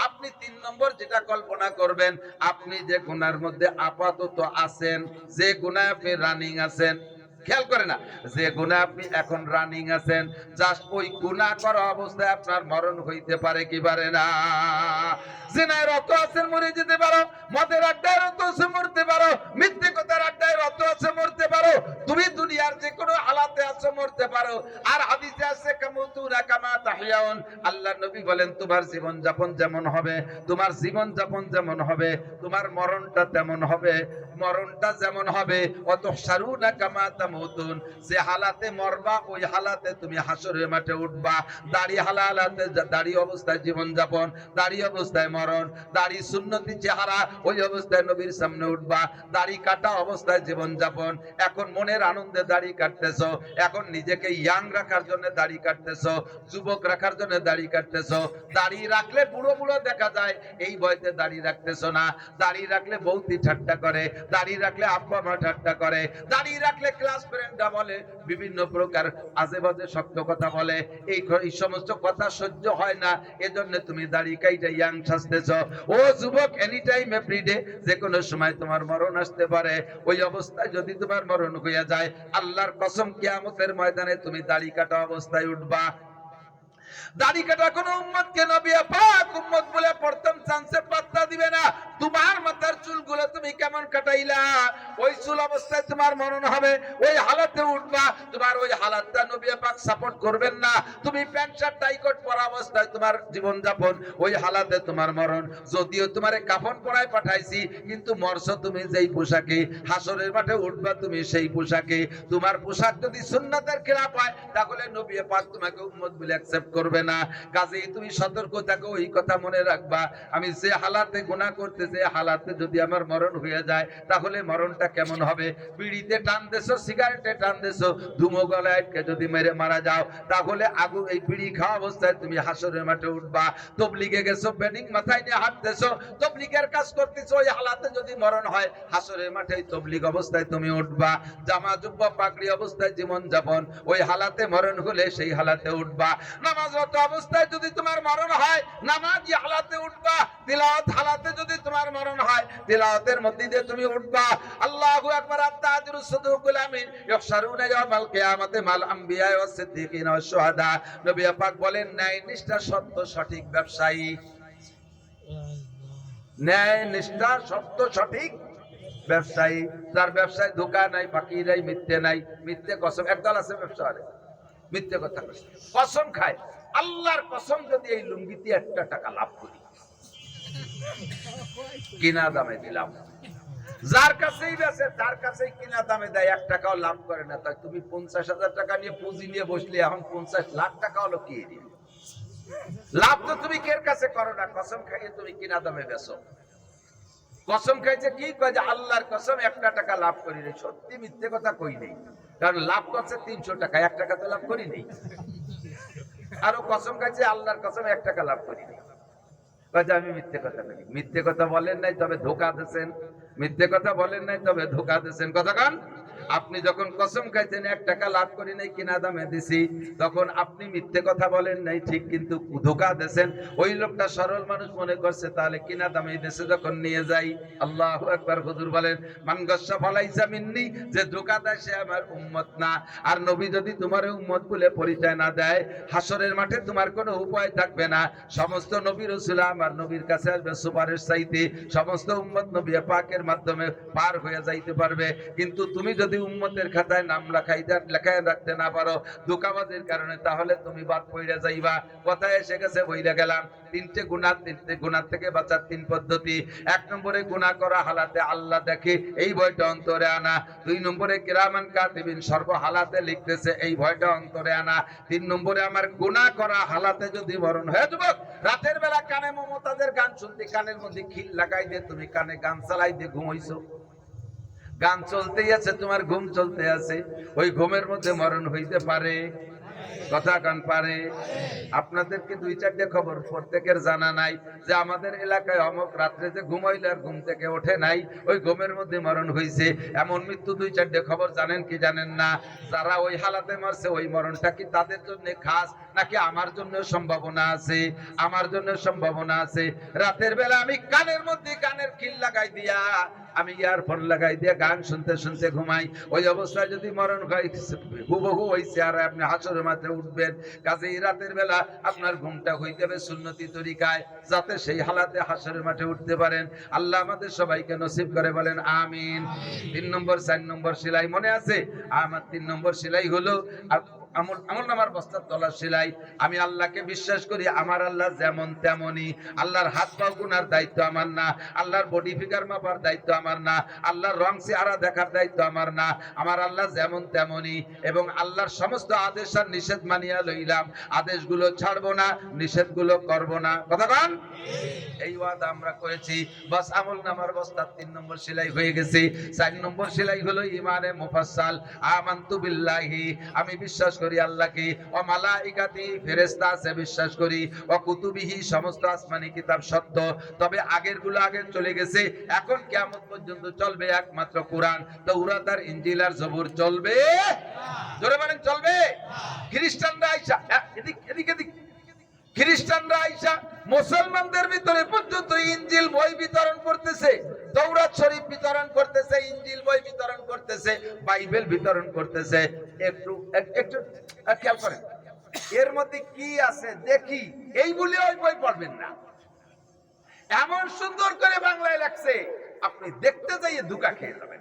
আপনি 3 নম্বর যেটা কল্পনা করবেন, আপনি যে গুনার মধ্যে আপাতত আছেন, যে গুনায় আপনি রানিং আছেন, খেয়াল করে না, যে গুনাহ আপনি এখন রানিং আছেন, জাস্ট ওই গুনাহ করা অবস্থায় আপনার মরণ হইতে পারে কি পারে না? জিনায় রত আছেন, মরে যেতে পারো, মদের আড্ডায় রত আছে, মরতে পারো, মিথ্যে কথার আড্ডায় রত আছে, মরতে পারো, তুমি দুনিয়ার যে কোনো হালাতে আছো, মরতে পারো। আর হাদিসে আছে কামুতুনা কামা তাহিয়াউন, আল্লাহর নবী বলেন তোমার জীবন যাপন যেমন হবে, তোমার জীবন যাপন যেমন হবে, তোমার মরণটা তেমন হবে। মরণটা যেমন হবে, অত সারুনা কামা তামুতুন, যে হালাতে মরবা ওই হালাতে তুমি হাসরের মাঠে উঠবা। দাড়ি হালাতে, দাড়ি অবস্থায় জীবন যাপন, দাড়ি অবস্থায় মরণ, দাড়ি সুন্নতি চেহারা, ওই অবস্থায় নবীর সামনে উঠবা। দাড়ি কাটা অবস্থায় জীবন যাপন, এখন মনের আনন্দে দাড়ি কাটতেছো, এখন নিজেকে ইয়াং রাখার জন্য দাড়ি কাটতেছো, যুবক রাখার জন্য দাড়ি কাটতেছো। দাড়ি রাখলে বুড়ো বুড়ো দেখা যায়, এই বয়সে দাড়ি রাখতেছো না। দাড়ি রাখলে বৌদি ঠাট্টা করে, দাড়ি রাখলে আব্বা মা ঠাট্টা করে, দাড়ি রাখলে ক্লাস ফ্রেন্ডরা বলে, বিভিন্ন প্রকার আজে বাজে শক্ত কথা বলে। এই সমস্ত কথা সহ্য হয় না, এজন্য তুমি দাড়ি কাইটা ইয়াং সাজতেছো। ও যুবক, এনি টাইম এভরিডে, যে কোনো সময় তোমার মরণ আসতে পারে। ওই অবস্থায় যদি তোমার মরণ হইয়া যায়, আল্লাহর কসম, কিয়ামতের ময়দানে তুমি দাড়ি কাটা অবস্থায় উঠবা। দাড়ি কাটা কোন উম্মতকে নবী পাক উম্মত বলে প্রথম চান্সে পাত্তা দিবে না। তোমার মাথার চুলগুলো তুমি কেমন কাটাইলা, ওই চুল অবস্থায় তোমার মরণ হবে, ওই হালাতে উঠবা। তোমার ওই হালাতটা নবী পাক সাপোর্ট করবেন না। তুমি প্যান্ট শার্ট টাই কোট পরা অবস্থায় তোমার জীবন যাপন, ওই হালাতে তোমার মরণ। যদিও তোমারে কাফন পরায় পাঠাইছি, কিন্তু মরছো তুমি যেই পোশাকে, হাসরের মাঠে উঠবা তুমি সেই পোশাকে। তোমার পোশাক যদি সুন্নাতের খেলাফ হয়, তাহলে নবী পাক তোমাকে উম্মত বলে অ্যাকসেপ্ট করবে না। কাজেই তুমি সতর্ক থাকো, ওই কথা মনে রাখবা, আমি যে হালাতে গুনাহ করতে, যে হালাতে যদি আমার মরণ হয়ে যায়, তাহলে মরণটা কেমন হবে। বিড়িতে টান দেছো, সিগারেটে টান দেছো, ধুমো গলায় আটকে যদি মেরে মারা যাও, তাহলে আগুন এই বিড়ি খাওয়া অবস্থায় তুমি হাসরের মাঠে উঠবা। তবলিগে গেছো, বেডিং মাথায় নিয়ে হাঁটতেছো, তবলিগের কাজ করতেছো, ওই হালাতে যদি মরণ হয় হাসরের মাঠে তবলিগ অবস্থায় তুমি উঠবা। জামা জুব্বা পাগড়ি অবস্থায় জীবন যাপন, ওই হালাতে মরণ হলে সেই হালাতে উঠবা। নামাজরত অবস্থায় যদি তোমার মরণ হয় নামাজি হালাতে উঠবা। তিলাওয়াত হালাতে যদি তোমার মরণ হয় তিলাওয়াতের মধ্যে দিয়ে তুমি উঠবা। আল্লাহু আকবার। আত-তাজিরুস সাদুকুল আমিন ইহশারুনা ইয়াওমাল কিয়ামাতি মাল আমবিয়া ওয়াস সিদ্দিকিন ওয়াস শুহাদা। নবী পাক বলেন, ন্যায় নিষ্ঠা সত্য সঠিক ব্যবসায়ী, ন্যায় নিষ্ঠা সত্য সঠিক ব্যবসায়ী, যার ব্যবসায় ধোঁকা নাই, ফাঁকি নাই, মিথ্যে নাই, মিথ্যে কসম। একদল আছে ব্যবসায়ী মিথ্যে কথা কসম খায়, আল্লাহর কসম যদি এই লুঙ্গিতে 1 টাকা লাভ করি, কিনা দামে দিলাম, যার কাছেই বেচে তার কাছেই কিনা দামে দেয়, 1 টাকাও লাভ করে না। তাই তুমি 50,000 টাকা নিয়ে পুঁজি নিয়ে বসলে এখন 50 লাখ টাকা হলো কি লাভ? তো তুমি কের কাছে করো না, কসম খাইয়ে তুমি কিনা দামে বেচো। কসম খাইছে কি কয় যে আল্লাহর কসম 1 টাকা লাভ করি নেই। সত্যি মিথ্যে কথা কই নেই, কারণ লাভ করছে 300 টাকা, 1 টাকা তো লাভ করি নেই। আরো কসম খাইছে আল্লাহর কসম 1 টাকা লাভ করি নেই। আমি মিথ্যে কথা বলি। মিথ্যে কথা বলেন নাই তবে ধোঁকা দিয়েছেন, মিথ্যে কথা বলেন নাই তবে ধোঁকা দিয়েছেন। কথা কান, আপনি যখন কসম খাইছেন 1 টাকা লাভ করি নাই, কিনা দামে দিছি, তখন আপনি মিথ্যে কথা বলেন নাই ঠিক, কিন্তু ধোঁকা দিয়েছেন। ওই লোকটা সরল মানুষ মনে করছে তাহলে কিনা দামে দিয়েছে, যখন নিয়ে যাই। আল্লাহু আকবার। হুজুর বলেন, মান গাসসা ফালাইসা মিন্নি, যে ধোঁকা দেয় সে আমার উম্মত না। আর নবী যদি তোমার উম্মত বলে পরিচয় না দেয়, হাসরের মাঠে তোমার কোনো উপায় থাকবে না। সমস্ত নবী রাসূল আমার নবীর কাছে আসবে সুপারিশ চাইতে, সমস্ত উম্মত নবী পাকের মাধ্যমে পার হয়ে যাইতে পারবে। কিন্তু তুমি যদি উম্মতের খাতায় নাম লেখায় রাখতে না পারো ধোঁকাবাজির কারণে, তাহলে তুমি বাদ পড়ে যাইবা। কথায় এসে গেছে, বইলা গেলাম। 3টে গুনাহ থেকে বাঁচার 3 পদ্ধতি। 1 নম্বরে গুনাহ করা হালাতে আল্লাহ দেখে, এই ভয়টা অন্তরে আনা। 2 নম্বরে কিরামান কাতিবিন সর্ব হালাতে লিখতেছে, এই ভয়টা অন্তরে আনা। 3 নম্বরে আমার গুনাহ করা হালাতে যদি মরণ হয়, যুবক রাতের বেলা কানে মমতাজের গান শুনতে, কানের মধ্যে খিল লাগাই দিয়ে তুমি কানে গান চালাই দিয়ে ঘুমাইছো, গান চলতেই আছে, তোমার ঘুম চলতে আছে, ওই ঘুমের মধ্যে মরণ হইতে পারে। কথা কান পারে। আপনাদেরকে 2-4টে খবর প্রত্যেকের জানা নাই যে আমাদের এলাকায় অমুক রাত্রে যে ঘুমাইলে আর ঘুম থেকে ওঠে নাই, ওই ঘুমের মধ্যে মরণ হয়েছে। এমন মৃত্যু 2-4টে খবর জানেন কি জানেন না? যারা ওই হালাতে মারছে, ওই মরণটা কি তাদের জন্য খাস নাকি আমার জন্য সম্ভাবনা আছে? আমার জন্য সম্ভাবনা আছে। রাতের বেলা আমি কানের মধ্যে কানের খিল লাগাই দিয়া, আমি ইয়ারফোন লাগাই দিয়ে গান শুনতে শুনতে ঘুমাই, ওই অবস্থায় যদি মরণ হয় হুবহু ওই চেহারা আপনি হাসরের মাঠে উঠবেন। কাজেই রাতের বেলা আপনার ঘুমটা হয়ে যাবে সুন্নতি তরিকায়, যাতে সেই হালাতে হাসরের মাঠে উঠতে পারেন। আল্লাহ আমাদের সবাইকে নসিব করে, বলেন আমিন। 3 নম্বর 4 নম্বর সেলাই মনে আছে? আমার 3 নম্বর সেলাই হলো আমল নামার বস্তার তলার সেলাই। আমি আল্লাহকে বিশ্বাস করি, আমার আল্লাহ যেমন তেমনই। আল্লাহর হাত পা গুনার দায়িত্ব আমার না, আল্লাহর বডি ফিগার মাপার দায়িত্ব আমার না, আল্লাহর রং চেহারা দেখার দায়িত্ব আমার না। আমার আল্লাহ যেমন তেমনই, এবং আল্লাহর সমস্ত আদেশ আর নিষেধ মানিয়া লইলাম। আদেশগুলো ছাড়বো না, নিষেধগুলো করবো না। কথা বলেন, এই ওয়াদা আমরা করেছি। বাস আমল নামার বস্তার 3 নম্বর সেলাই হয়ে গেছে। 4 নম্বর সেলাই হলো ইমানে মুফাসসাল। আমানতু বিল্লাহি, আমি বিশ্বাস করি আল্লাহকে। ও মালাইকাতি, ফেরেশতা আছে বিশ্বাস করি। ও কুতুবিহি, সমস্ত আসমানি কিতাব সত্য, তবে আগের গুলো আগে চলে গেছে। এখন কিয়ামত পর্যন্ত চলবে একমাত্র কোরআন। তাওরাত আর ইনজিল আর জবুর চলবে না। জোরে বলেন চলবে না। খ্রিস্টানরা আইসা এদিক খ্রিস্টানরা আইসা মুসলমানদের ভিতরে পর্যন্ত ইনজিল বই বিতরণ করতেছে, তাওরাত শরীফ বিতরণ করতেছে, ইনজিল বই বিতরণ করতেছে, বাইবেল বিতরণ করতেছে। একটু খেয়াল করেন এর মধ্যে কি আছে দেখি, এই বলে ওই বই পড়বেন না। এমন সুন্দর করে বাংলায় লেখছে, আপনি দেখতে যাইয়ে ধোঁকা খেয়ে যাবেন,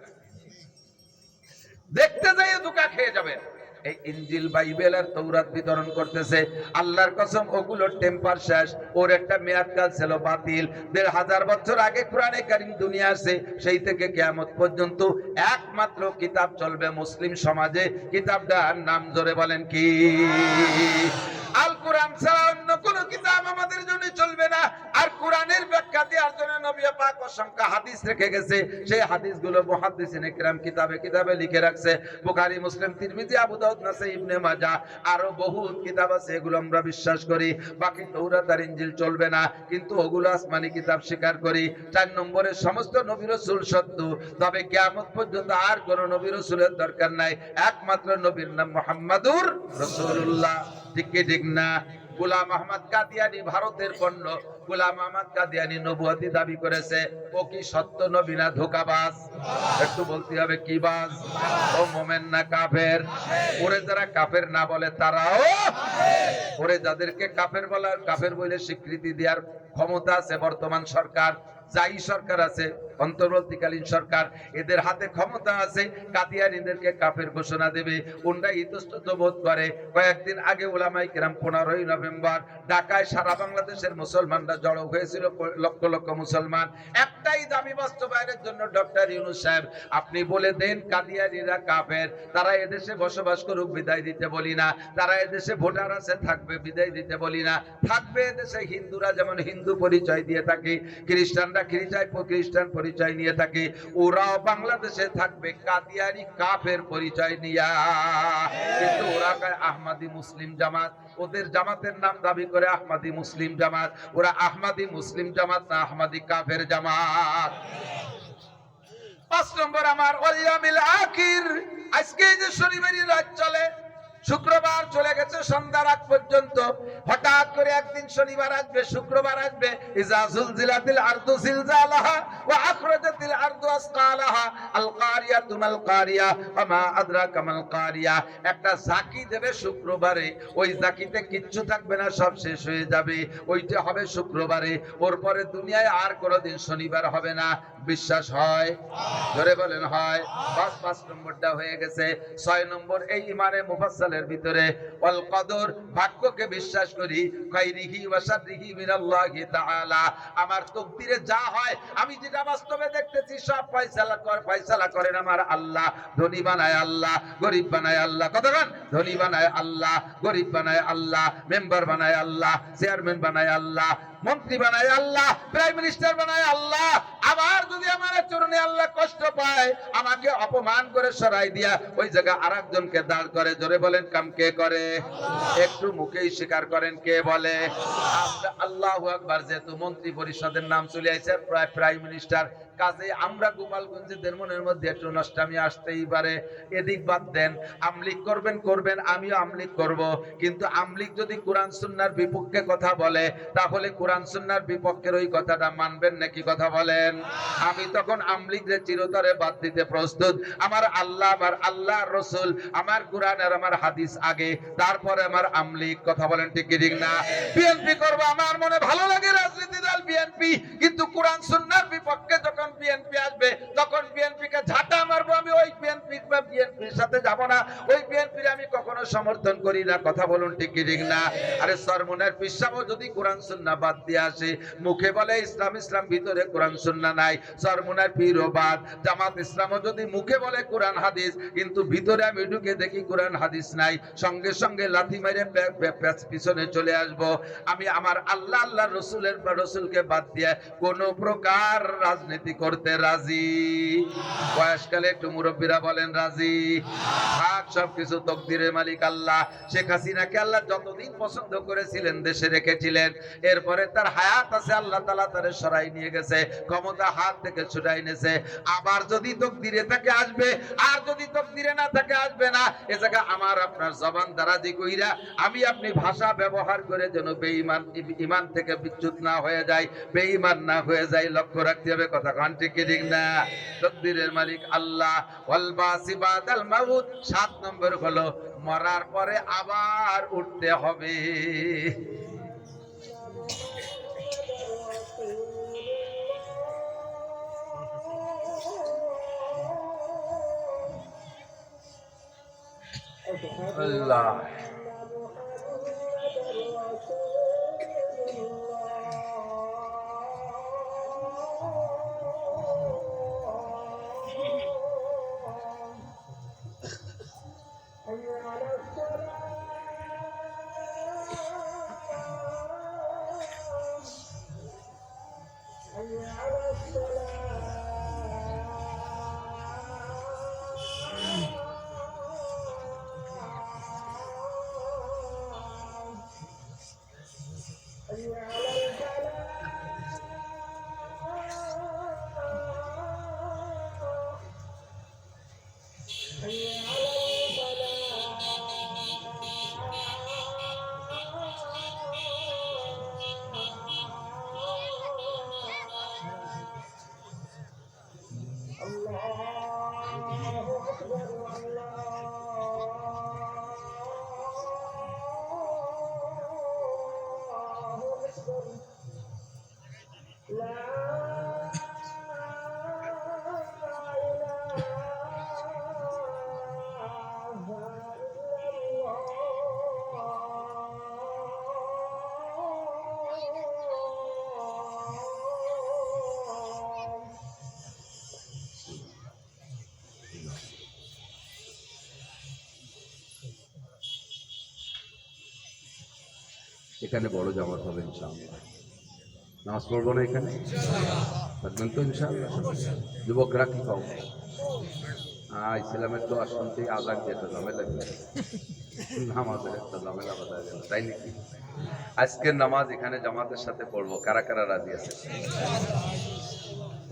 দেখতে যাইয়ে ধোঁকা খেয়ে যাবেন। এই ইনজিল বাইবেল আর তাওরাত বিতরণ করতেছে, আল্লাহর কসম ওগুলো টেম্পার শেষ, ওর একটা মেয়াদকাল ছিল বাতিল। 1500 বছর আগে কোরআনে কারীম দুনিয়া আসে, সেই থেকে কিয়ামত পর্যন্ত একমাত্র কিতাব চলবে মুসলিম সমাজে। কিতাবটার নাম জোরে বলেন কি? আল কোরআন ছাড়া অন্য কোন কিতাব আমাদের জন্য চলবে না। আর কোরআনের ব্যাখ্যা দেওয়ার জন্য নবী পাক অসংখ্য হাদিস রেখে গেছে, সেই হাদিসগুলো মুহাদ্দিসিনে কিরাম কিতাবে কিতাবে লিখে রাখছে। বুখারী, মুসলিম, তিরমিজি, আবু দাউদ, নাসাই, ইবনে মাজাহ, আরো বহু কিতাব আছে, এগুলো আমরা বিশ্বাস করি। বাকি তাওরাত আর ইনজিল চলবে না, কিন্তু ওগুলো আসমানি কিতাব স্বীকার করি। 4 নম্বরে সমস্ত নবী রাসূল সত্য, তবে কিয়ামত পর্যন্ত আর কোন নবী রাসূলের দরকার নাই, একমাত্র নবীর নাম মুহাম্মাদুর রাসূলুল্লাহ। ঠিক কি ঠিক না? গোলাম আহমদ কাদিয়ানী ভারতের পণ্য, গোলাম আহমদ কাদিয়ানী নবুয়তি দাবি করেছে, ও কি সত্য নবী না ধোঁকাবাজ? একটু বলতে হবে কি বাজ? ও মোমেন না কাফের? ওরে যারা কাফের না বলে তারাও, ওরে যাদেরকে কাফের বলার, কাফের বলে স্বীকৃতি দেওয়ার ক্ষমতা আছে বর্তমান সরকার, যাই সরকার আছে, অন্তর্বর্তীকালীন সরকার, এদের হাতে ক্ষমতা আছে কাদিয়ানীদেরকে কাফের ঘোষণা দেবে। ওনরা ইতস্তত বোধ করে। কয়েকদিন আগে উলামায়ে কেরাম 15ই নভেম্বর ঢাকায় সারা বাংলাদেশের মুসলমানরা জড়ো হয়েছিল, লক্ষ লক্ষ মুসলমান। একটাই দাবি বাস্তবায়নের জন্য, ডক্টর ইউনূস সাহেব আপনি বলে দেন কাদিয়ানীরা কাফের, তারা এদেশে বসবাস করুক, বিদায় দিতে বলি না। তারা এদেশে ভোটার আছে, থাকবে, বিদায় দিতে বলি না। থাকবে এদেশে হিন্দুরা যেমন হিন্দু পরিচয় দিয়ে থাকে, খ্রিস্টানরা খ্রিস্টান পরিচয় নিয়ে থাকে, ওরাও বাংলাদেশে থাকবে কাদিয়ানী কাফের পরিচয় নিয়া। কিন্তু ওরা কয় আহমাদি মুসলিম জামাত, ওদের জামাতের নাম দাবি করে আহমাদি মুসলিম জামাত। ওরা আহমাদি মুসলিম জামাত না, আহমাদি কাফের জামাত। 5 নম্বর আমার ওয়ালিয়ামিল আখির, আজকে যে শনিবারই রাত চলে, শুক্রবার চলে গেছে সন্ধ্যার আগ পর্যন্ত, হঠাৎ করে একদিন শনিবার আসবে, শুক্রবার আসবে, ইজা জুলজিলাতিল আরদু জিলজালাহা ওয়া আখরাজাতিল আরদু আসকালাহা আল কারিয়াতু মাল কারিয়া ওয়া মা আদরাকা মাল কারিয়া। একটা জাকি দেবে শুক্রবারে, ওই জাকিতে কিচ্ছু থাকবে না, সব শেষ হয়ে যাবে, ওইটা হবে শুক্রবারে। ওর পরে দুনিয়ায় আর কোনোদিন শনিবার হবে না। বিশ্বাস হয়? ধরে বলেন হয়? 5 নম্বরটা হয়ে গেছে। 6 নম্বর এই ইমানে মুফাসসালের ভিতরে ওয়াল কদর, ভাগ্যকে বিশ্বাস করি, খাইরিহি ওয়া শাররিহি মিনাল্লাহি তাআলা। আমার তাকদীরে যা হয়, আমি যেটা বাস্তবে দেখতেছি, সব ফয়সালা করেন আমার আল্লাহ। ধনী বানায় আল্লাহ, গরীব বানায় আল্লাহ। কথা বলেন, ধনী বানায় আল্লাহ, গরীব বানায় আল্লাহ, মেম্বার বানায় আল্লাহ, চেয়ারম্যান বানায় আল্লাহ, মন্ত্রী বানায় আল্লাহ, প্রাইম মিনিস্টার বানায় আল্লাহ। আবার যদি আমার চরণে আল্লাহ কষ্ট পায়, আমাকে অপমান করে সরাই দিয়া ওই জায়গা আরেকজনকে দাঁড় করে। জোরে বলেন, কাম কে করে? একটু মুখেই স্বীকার করেন, কে বলে? আমরা। আল্লাহু আকবার। যেহেতু মন্ত্রী পরিষদের নাম চলে আসছে, প্রাইম মিনিস্টার, কাজে আমরা গোপালগঞ্জের মনের মধ্যে একটু নষ্টামি আসতেই পারে। এদিক বাদ দেন, আমলিক করবেন, আমিও আমলিক করব, কিন্তু আমলিক যদি কোরআন সুন্নাহর বিপক্ষে কথা বলে, তাহলে কোরআন সুন্নাহর বিপক্ষের ওই কথাটা মানবেন নাকি? কথা বলেন। আমি তখন আমলিকরে চিরতরে বাদ দিতে প্রস্তুত। আমার আল্লাহ, আমার আল্লাহর রাসূল, আমার কোরআন আর আমার হাদিস আগে, তারপরে আমার আমলিক। কথা বলেন ঠিক কি ঠিক না? বিএনপি করব, আমার মনে ভালো লাগে রাজনীতি দল বিএনপি, কিন্তু কোরআন সুন্নাহর বিপক্ষে যখন বিএনপি আসবে, তখন বিএনপি কে ঝাঁটা মারবো। আমি ওই বিএনপির সাথে যাব না, ওই বিএনপির আমি কখনো সমর্থন করি না। কথা বলুন ঠিক কি ঠিক না? আরে সরমুনার পিসাবও যদি কোরআন সুন্নাহ বাদ দিয়ে আসে, মুখে বলে ইসলাম, ভিতরে কোরআন সুন্নাহ নাই, সরমুনার পীরও বাদ, জামাত ইসলামও যদি মুখে বলে কোরআন হাদিস, কিন্তু ভিতরে আমি ঢুকে দেখি কোরআন হাদিস নাই, সঙ্গে সঙ্গে লাথি মেরে পিছনে চলে আসব। আমি আমার আল্লাহ রসুলকে বাদ দিয়ে কোন প্রকার রাজনীতি করতে রাজি। বয়সকালে একটু মুরব্বীরা বলেন রাজি। থাক, সবকিছু তকদিরের মালিক আল্লাহ। শেখ হাসিনাকে আল্লাহ যতদিন পছন্দ করেছিলেন দেশে রেখেছিলেন, এরপরে তার হায়াত আছে, আল্লাহ তাআলা তারে সরাই নিয়ে গেছে, ক্ষমতা হাত থেকে ছুটাই নিয়েছে। আবার যদি তকদিরে থাকে আসবে, আর যদি তকদিরে না থাকে আসবে না। এ জায়গা আমার আপনার জবান দারাজি কইরা আমি আপনি ভাষা ব্যবহার করে যেন বেঈমান, ঈমান থেকে বিচ্যুত না হয়ে যায়, বেঈমান না হয়ে যায়, লক্ষ্য রাখতে হবে। কথা কান ঠিক কি ঠিক না? তকদিরের মালিক আল্লাহ। ওয়াল বাসি বাদাল মাউত, 7 নম্বর হলো মরার পরে আবার উঠতে হবে। আল্লাহ। এখানে বড় জামাত হবে ইনশাআল্লাহ। নামাজ পড়বো না এখানে, থাকবেন তো ইনশাআল্লাহ। যুবকরা কি পাবো? ইসলামের তো শুনতেই আজান দিয়ে একটা ঝামেলা গেল, নামাজের একটা ঝামেলা বাধা গেল, তাই নাকি? আজকের নামাজ এখানে জামাতের সাথে পড়বো, কারা কারা রাজি আছে?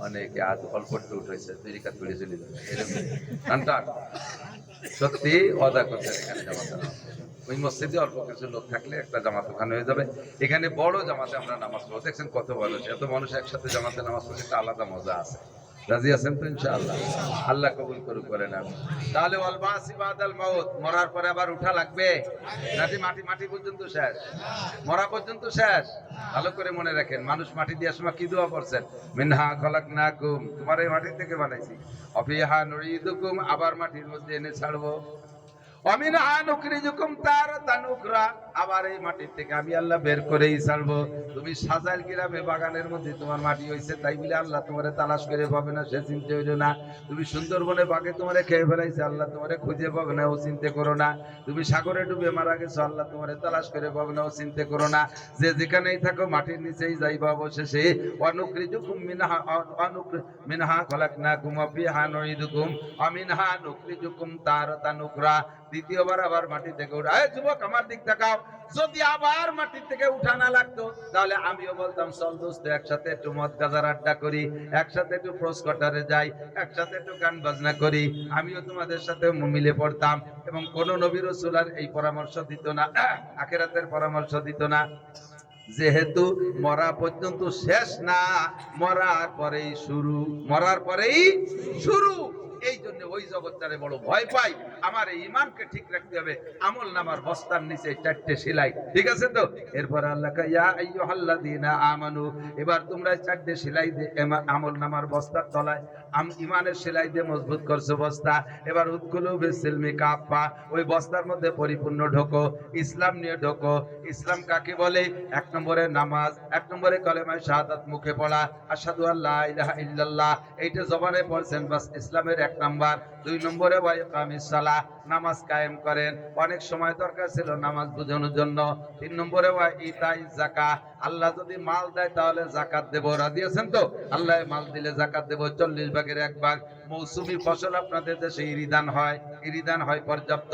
অনেকে আজ অল্প একটু উঠেছে, দুই রিকাত পড়ে চলে যাবে, সত্যি অদা করছেন এখানে জামাতে। ওই মসজিদে অল্প কিছু লোক থাকলে একটা জামাত ওখানে হয়ে যাবে, এখানে বড় জামাতে আমরা নামাজ পড়বো। দেখছেন কত মানুষ, এত মানুষ একসাথে জামাতে নামাজ পড়লে একটা আলাদা মজা আছে। রাজি আছেন তো ইনশাআল্লাহ? আল্লাহ কবুল করুক করেন। তাহলে ওয়াল বাসি বাদাল মাউত, মরার পরে আবার উঠা লাগবে নাকি মাটি মাটি পর্যন্ত শেষ? মরা পর্যন্ত শেষ। ভালো করে মনে রাখেন, মানুষ মাটি দিয়ে সময় কি দোয়া করছেন? মিনহা খলাকনাকুম, তোমার এই মাটি থেকে বানাইছি, অফিহা নুইদুকুম, আবার মাটির মধ্যে এনে ছাড়বো, অমিনহা নুখরিজুকুম তারাতান উখরা, আবার এই মাটির থেকে আমি আল্লাহ বের করেই ছাড়বো। তুমি সাজাইল গ্রামে বাগানের মধ্যে তোমার মাটি হইছে, তাই বলে আল্লাহ তোমারে তালাশ করে পাবে না, সে চিন্তা হইল না। তুমি সুন্দরবনে বাঘে তোমারে খেয়ে ফেলাইছে, আল্লাহ তোমারে খুঁজে পাবে না, ও চিন্তা করো না। তুমি সাগরে ডুবে মারা গেছো, আল্লাহ তোমারে তালাশ করে পাবে না, ও চিন্তা করো না। যে যেখানেই থাকো মাটির নিচেই যাইবা অবশেষে। অনুখরিজুকুম মিনহা খলাকনাকুম ওয়া ফিহা নুইদুকুম ওয়া মিনহা নুখরিজুকুম তারাতান উখরা। দ্বিতীয়বার আবার মাটি থেকে উঠা। যুবক আমার দিক তাকাও, যদি আবার মাটি থেকে উঠা না লাগতো তাহলে আমিও বলতাম চল দোস্ত একসাথে একটু মদ গাজার আড্ডা করি, একসাথে একটু প্রস্কটারে যাই, একসাথে একটু গান বাজনা করি, আমিও তোমাদের সাথে মিলে পড়তাম। এবং কোন নবী রাসূল আর এই পরামর্শ দিত না, আখিরাতের পরামর্শ দিত না। যেহেতু মরা পর্যন্ত শেষ না, মরার পরেই শুরু, মরার পরেই শুরু। এই জন্য ওই জগৎটারে বড় ভয় পাই। আমার এই ঈমানকে ঠিক রাখতে হবে। আমল নামার বস্তার নিচে 4টে সেলাই, ঠিক আছে তো? এরপর আল্লাহ কয় ইয়া আইয়ুহাল্লাযীনা আমানু, এবার তোমরা 4টে সেলাই দিয়ে আমল নামার বস্তার তলায় ঈমানের সেলাই দিয়ে মজবুত করছো বস্তা। এবার উদখুলু বিসিলমি কাফা, ওই বস্তার মধ্যে পরিপূর্ণ ঢোকো, ইসলাম নিয়ে ঢোকো। ইসলাম কাকে বলে? 1 নম্বরে নামাজ, 1 নম্বরে কলেমা শাহাদাত মুখে পড়া, আশহাদু আল্লা ইলাহা ইল্লাল্লাহ, এইটা জবানে পড়ছেন, বাস ইসলামের 1 নাম্বার। 2 নম্বরে ওয়া ইকামিস সালাহ, নামাজ কায়েম করেন। অনেক সময় দরকার ছিল নামাজ বোঝানোর জন্য। 3 নম্বরে ওয়া ইতাই যাকাত, আল্লাহ যদি মাল দেয় তাহলে যাকাত দেব। রাজি আছেন তো? আল্লাহ মাল দিলে যাকাত দেব, 40 ভাগের 1 ভাগ। মৌসুমী ফসল আপনাদের দেশে ইরিদান হয়, ইরিদান হয় পর্যাপ্ত।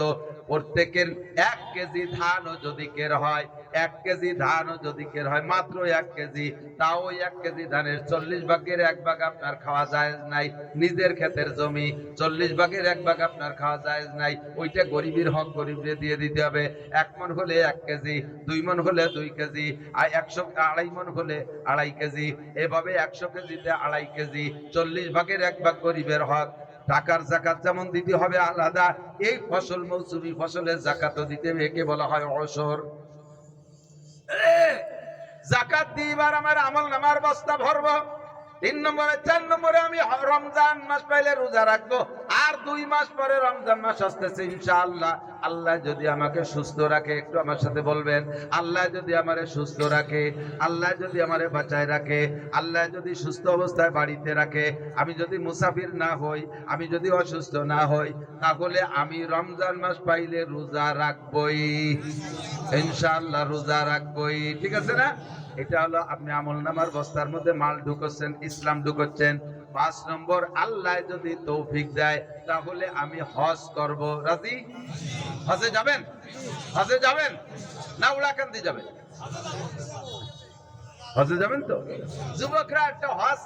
প্রত্যেকের 1 কেজি ধানও যদি কের হয়, 1 কেজি ধানও যদি কের হয়, মাত্র 1 কেজি, তাও 1 কেজি ধানের 40 ভাগের 1 ভাগ আপনার খাওয়া জায়েজ নাই। নিজের ক্ষেতের জমি, 40 ভাগের 1 ভাগ আপনার খাওয়া জায়েজ নাই, ওইটা গরিবের হক, গরিবরে দিয়ে দিতে হবে। 1 মণ হলে 1 কেজি, 2 মণ হলে 2 কেজি, আর 2.5 মণ হলে 2.5 কেজি, এভাবে 100 কেজিতে 2.5 কেজি, 40 ভাগের 1 ভাগ গরিবের হক। টাকার যাকাত যেমন দিতে হবে আলাদা, এই ফসল মৌসুমী ফসলের যাকাতও দিতে হবে, একে বলা হয় অশর। যাকাত দিয়ে এবার আমার আমল নামার বস্তা ভরবো। 3 নম্বরে 4 নম্বরে আমি রমজান মাস পাইলে রোজা রাখবো, আর 2 মাস পরে রমজান মাস আসতেছে ইনশাআল্লাহ, আল্লাহ যদি আমাকে সুস্থ রাখে, একটু আমার সাথে বলবেন, আল্লাহ যদি আমারে সুস্থ রাখে, আল্লাহ যদি আমারে বাঁচায় রাখে, আল্লাহ যদি সুস্থ অবস্থায় বাড়িতে রাখে, আমি যদি মুসাফির না হই, আমি যদি অসুস্থ না হই, তাহলে আমি রমজান মাস পাইলে রোজা রাখবই, ইনশাআল্লাহ রোজা রাখবই। ঠিক আছে না? এটা হলো আপনি আমলনামার বস্তার মধ্যে মাল ঢুকাচ্ছেন, ইসলাম ঢুকাচ্ছেন। 5 নম্বর, আল্লাহ যদি তৌফিক দেয় তাহলে আমি হজ করব। রাজি? হজে যাবেন? হজে যাবেন না উড়াকান্দি যাবেন? হজে যাবেন তো? যুবকরা একটা হজ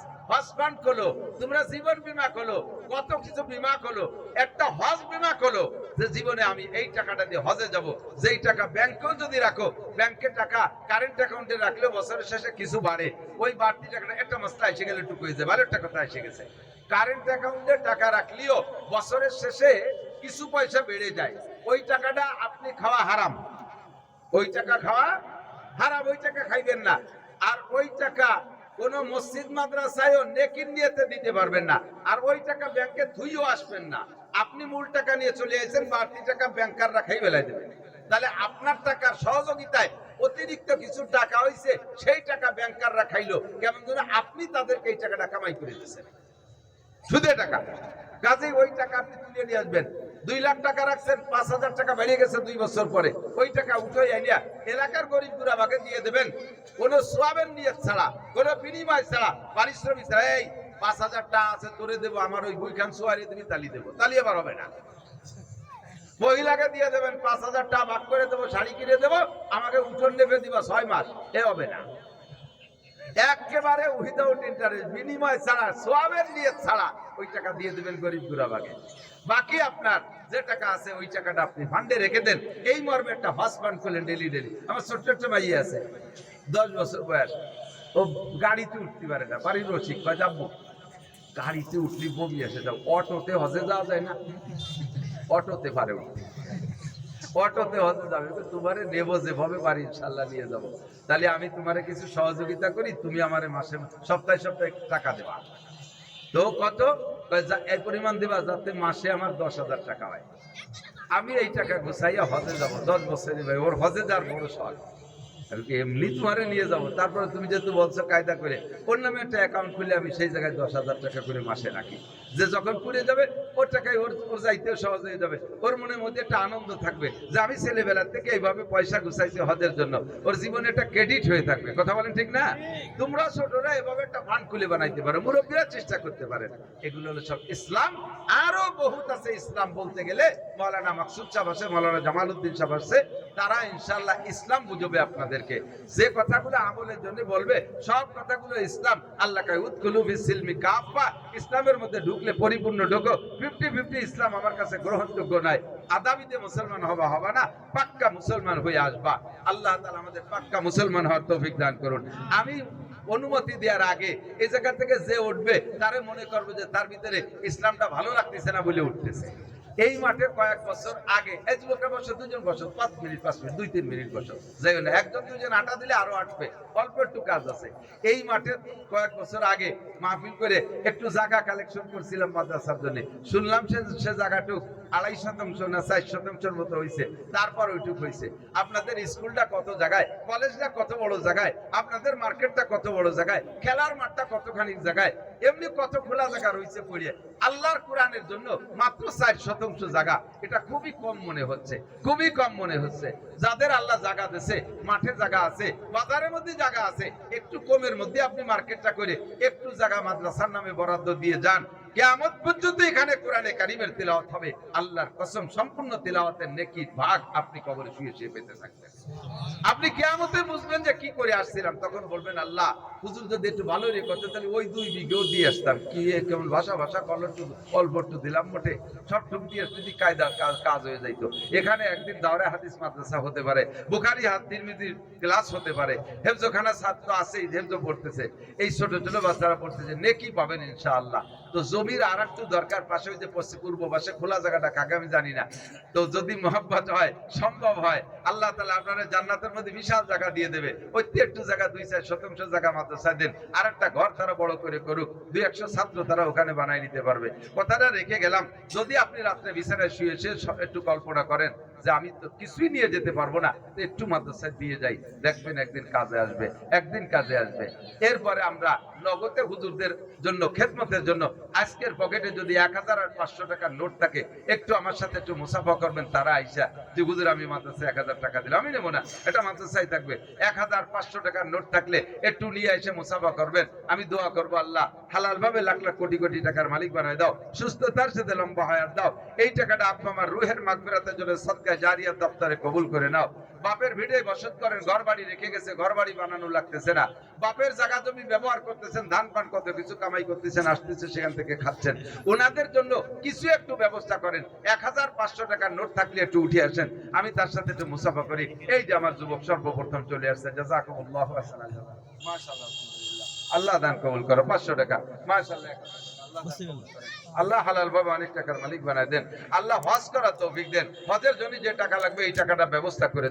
ফান্ড খোলো, তোমরা জীবন বীমা খোলো, কত কিছু বীমা খোলো, একটা হজ বীমা খোলো, যে জীবনে আমি এই টাকাটা দিয়ে হজে যাব। যেই টাকা ব্যাংকেও যদি রাখো, ব্যাংকের টাকা কারেন্ট অ্যাকাউন্টে রাখলে বছরের শেষে কিছু বাড়ে, ওই বাড়তি টাকাটা একটা মাসটা এসে গেলে টুকু হয়ে যাবে, আরেকটা কথা এসে গেছে। কারেন্ট অ্যাকাউন্টে টাকা রাখলেও বছরের শেষে কিছু পয়সা বেড়ে যায়, ওই টাকাটা আপনি খাওয়া হারাম, ওই টাকা খাওয়া হারাম, ওই টাকা খাইবেন না। আর ওই টাকা কোন মসজিদ মাদ্রাসায়ও নেকির নিয়তে দিতে পারবেন না, আর ওই টাকা ব্যাংকে থুইও আসবেন না। আপনি মূল টাকা নিয়ে চলে আসেন, বাড়তি টাকা ব্যাংকাররা খাই বেলায় দেবেন। তাহলে আপনার টাকার সহযোগিতায় অতিরিক্ত কিছু টাকা হইছে, সেই টাকা ব্যাংকাররা খাইলো, কেমন যেন আপনি তাদেরকে এই টাকাটা কামাই করে দিচ্ছেন, সুদে টাকা। কাজেই ওই টাকা আপনি তুলে নিয়ে আসবেন। 2 লাখ টাকা রাখছেন, 5,000 টাকা বেড়ে গেছে 2 বছর পরে, ওই টাকা উঠে আইনিয়া এলাকার গরিব গুরাবাকে দিয়ে দেবেন, কোন সোয়াবের নিয়ত ছাড়া, কোন বিনিময় ছাড়া, পারিশ্রমিক ছাড়া। এই 5,000 টাকা আছে তোরে দেবো, আমার ওই বইখান সোয়ারি তুমি তালি দেবো, তালি আবার হবে না। মহিলাকে দিয়ে দেবেন 5,000 টাকা ভাগ করে দেবো, শাড়ি কিনে দেবো, আমাকে উঠোন নেবে দিবা 6 মাস, এ হবে না। একেবারে উইদাউট ইন্টারেস্ট, বিনিময় ছাড়া, সোয়াবের নিয়ত ছাড়া ওই টাকা দিয়ে দেবেন গরিব গুরাবাকে। বাকি আপনার যে টাকা আছে ওই টাকাটা আপনি ফান্ডে রেখে দেন। এই মর্মে একটা হজ ফান্ড করলেন ডেলি ডেলি। আমার ছোট্ট একটা মাইয়া আছে, 10 বছর বয়স, ও গাড়িতে উঠতে পারে না, বাড়ির রসিক বা যাবো, গাড়িতে উঠলি বমি আসে, যাও অটোতে হজে যাওয়া যায় না, অটোতে পারে উঠতে, অটোতে হজে যাবে, তোমারে নেবো যেভাবে পারি ইনশাল্লাহ নিয়ে যাবো। তাহলে আমি তোমারে কিছু সহযোগিতা করি, তুমি আমারে মাসে সপ্তাহে সপ্তাহে টাকা দেবা। তো কত? এই পরিমাণ দিবা যাতে মাসে আমার 10,000 টাকা হয়। আমি এই টাকা গুছাইয়া হজে যাবো, 10 বছর ভাই, ওর হজে যাওয়ার বড় শখ। এমনি তোমারে নিয়ে যাবো, তারপরে তুমি যেহেতু বলছো কায়দা করে, ওর নামে একটা অ্যাকাউন্ট খুলে আমি সেই জায়গায় 10,000 টাকা করে মাসে রাখি, যে যখন পুড়ে যাবে ওর টাকায় ওর যাইতেও সহজ হয়ে যাবে। ওর মনের মধ্যে একটা আনন্দ থাকবে যে আমি ছেলেবেলার থেকে এইভাবে পয়সা গুছাইছি হজের জন্য, ওর জীবনে একটা ক্রেডিট হয়ে থাকবে। কথা বলেন ঠিক না? তোমরা ছোটরা এভাবে একটা ফান্ড খুলে বানাইতে পারো, মুরব্বীরা চেষ্টা করতে পারেন। এগুলো হলো সব ইসলাম। আরো বহুত আছে ইসলাম বলতে গেলে, মৌলানা মাকসুদ সাহেব আছে, মৌলানা জামাল উদ্দিন সাহেব আছে, তারা ইনশাআল্লাহ ইসলাম বুঝবে আপনাদেরকে। যে কথাগুলো আমলের জন্য বলবে সব কথাগুলো ইসলাম। আল্লাহ কয় উদখুলু ফিস-সিলমি কাফা, ইসলামের মধ্যে ঢুকলে পরিপূর্ণ ঢোকো। 50-50 ইসলাম আমার কাছে গ্রহণযোগ্য নয়। আদাবিতে মুসলমান হবে না, পাক্কা মুসলমান হয়ে আসবা। আল্লাহ তাআলা আমাদের পাক্কা মুসলমান হওয়ার তৌফিক দান করুন। আমি অনুমতি দেওয়ার আগে এই জায়গা থেকে যে উঠবে তারে মনে করবে যে তার ভিতরে ইসলামটা ভালো লাগতেছে না বলে উঠতেছে। এই মাঠে কয়েক বছর আগে এই যুবকরা বসে, 2জন বসো, 5 মিনিট 2-3 মিনিট বসো, যাই না, 1-2জন আটা দিলে আরো আটবে, অল্প একটু কাজ আছে। এই মাঠে কয়েক বছর আগে মাহফিল করে একটু জায়গা কালেকশন করছিলাম মাদ্রাসার জন্য। শুনলাম সে জায়গাটুক 2.5 শতাংশ না 4 শতাংশের মতো হয়েছে, তারপর ওইটুক হয়েছে। আপনাদের স্কুলটা কত জায়গায়, কলেজটা কত বড় জায়গায়, আপনাদের মার্কেটটা কত বড় জায়গায়, খেলার মাঠটা কতখানি জায়গায়, এমনি কত খোলা জায়গা রয়েছে পড়িয়ে। আল্লাহর কোরআনের জন্য মাত্র 4 শতাংশ জায়গা, এটা খুবই কম মনে হচ্ছে, খুবই কম মনে হচ্ছে। যাদের আল্লাহ জায়গা দিয়েছে, মাঠে জায়গা আছে, বাজারের মধ্যে জায়গা আছে, একটু কমের মধ্যে আপনি মার্কেটটা করে একটু জায়গা মাদ্রাসার নামে বরাদ্দ দিয়ে যান। কিয়ামত পর্যন্ত এখানে কোরআনে কারীমের তিলাওয়াত হবে। আল্লাহর কসম, সম্পূর্ণ তিলাওয়াতের নেকির ভাগ আপনি কবরে শুয়ে শুয়ে পেতে থাকবেন। আপনি কিয়ামতে বুঝবেন যে কি করে আসছিলাম, তখন বলবেন আল্লাহ হুজুর যদি একটু ভালো রে করতে, তাহলে ওই 2 বিঘেও দিয়ে আসতাম। কি কেমন ভাষা কলরটু অল্পটু দিলাম, মোটে সব টুক দিয়ে যদি কায়দা কাজ হয়ে যাইতো। এখানে একদিন দাওরা হাদিস মাদ্রাসা হতে পারে, বুখারী তিরমিজির ক্লাস হতে পারে, হেফজখানা ছাত্র আছেই, হেফজ পড়তেছে, এই ছোট ছোট বাচ্চারা পড়তেছে, নেকি পাবেন ইনশাআল্লাহ। তো জমির আর একটু দরকার, পাশে ওই যে পূর্ব পাশে খোলা জায়গাটা কাকে আমি জানি না, তো যদি মহব্বত হয়, সম্ভব হয়, আল্লাহ তাআলা আপনারা জান্নাতের মধ্যে বিশাল জায়গা দিয়ে দেবে। ওই একটু জায়গা 2-4 শতাংশ জায়গা মাদ্রাসা দেন, আর একটা ঘর তারা বড় করে করুক, 200 ছাত্র তারা ওখানে বানাই নিতে পারবে। কথাটা রেখে গেলাম, যদি আপনি রাত্রে বিছানায় শুয়ে একটু কল্পনা করেন যে আমি তো কিছুই নিয়ে যেতে পারবো না, তো একটু মাদ্রাসায় দিয়ে যাই, দেখবেন একদিন কাজে আসবে, একদিন কাজে আসবে। এরপরে আমরা নগদে হুজুরদের জন্য, খেদমতের জন্য, আজকের পকেটে যদি 1000 আর 500 টাকার নোট থাকে, একটু আমার সাথে একটু মুসাফা করবেন। তারা আইসা যে হুজুর আমি মাদ্রাসায় 1000 টাকা দিলাম, আমি নেবো না, এটা মাদ্রাসায় থাকবে। 1500 টাকার নোট থাকলে একটু নিয়ে এসে মুসাফা করবেন। আমি দোয়া করবো, আল্লাহ হালাল ভাবে লাখ লাখ কোটি কোটি টাকার মালিক বানায় দাও, সুস্থতার সাথে লম্বা হায়াত দাও। এই টাকাটা আপনি আমার রুহের মাগফিরাতের জন্য সদকা জারিয়া দপ্তরে কবুল করে নাও। বাপের ভিড়ে বসত করেন, ঘর বাড়ি রেখে গেছে, ঘর বাড়ি বানানো লাগতেছে না, বাপের জায়গা জমি ব্যবহার করতেছেন, ধান পান কত কিছু কামাই করতেছেন, আসতেছে, সেখান থেকে খাচ্ছেন। ওনাদের জন্য কিছু একটু ব্যবস্থা করেন। 1500 টাকার নোট থাকলে একটু উঠে আসেন, আমি তার সাথে একটু মুসাফা করি। এই যে আমার যুবক সর্বপ্রথম চলে আসছে, জাযাকুমুল্লাহু আহসানাল জাযা। মাশাআল্লাহ, আলহামদুলিল্লাহ, আল্লাহ দান কবুল করো। 500 টাকা, মাশাআল্লাহ, আল্লাহ হালাল ভাবে অনেক টাকার মালিক বানায় দেন। আল্লাহ হজ করার তৌফিক দেন। হজের জন্য যে টাকা লাগবে এই টাকাটা ব্যবস্থা করে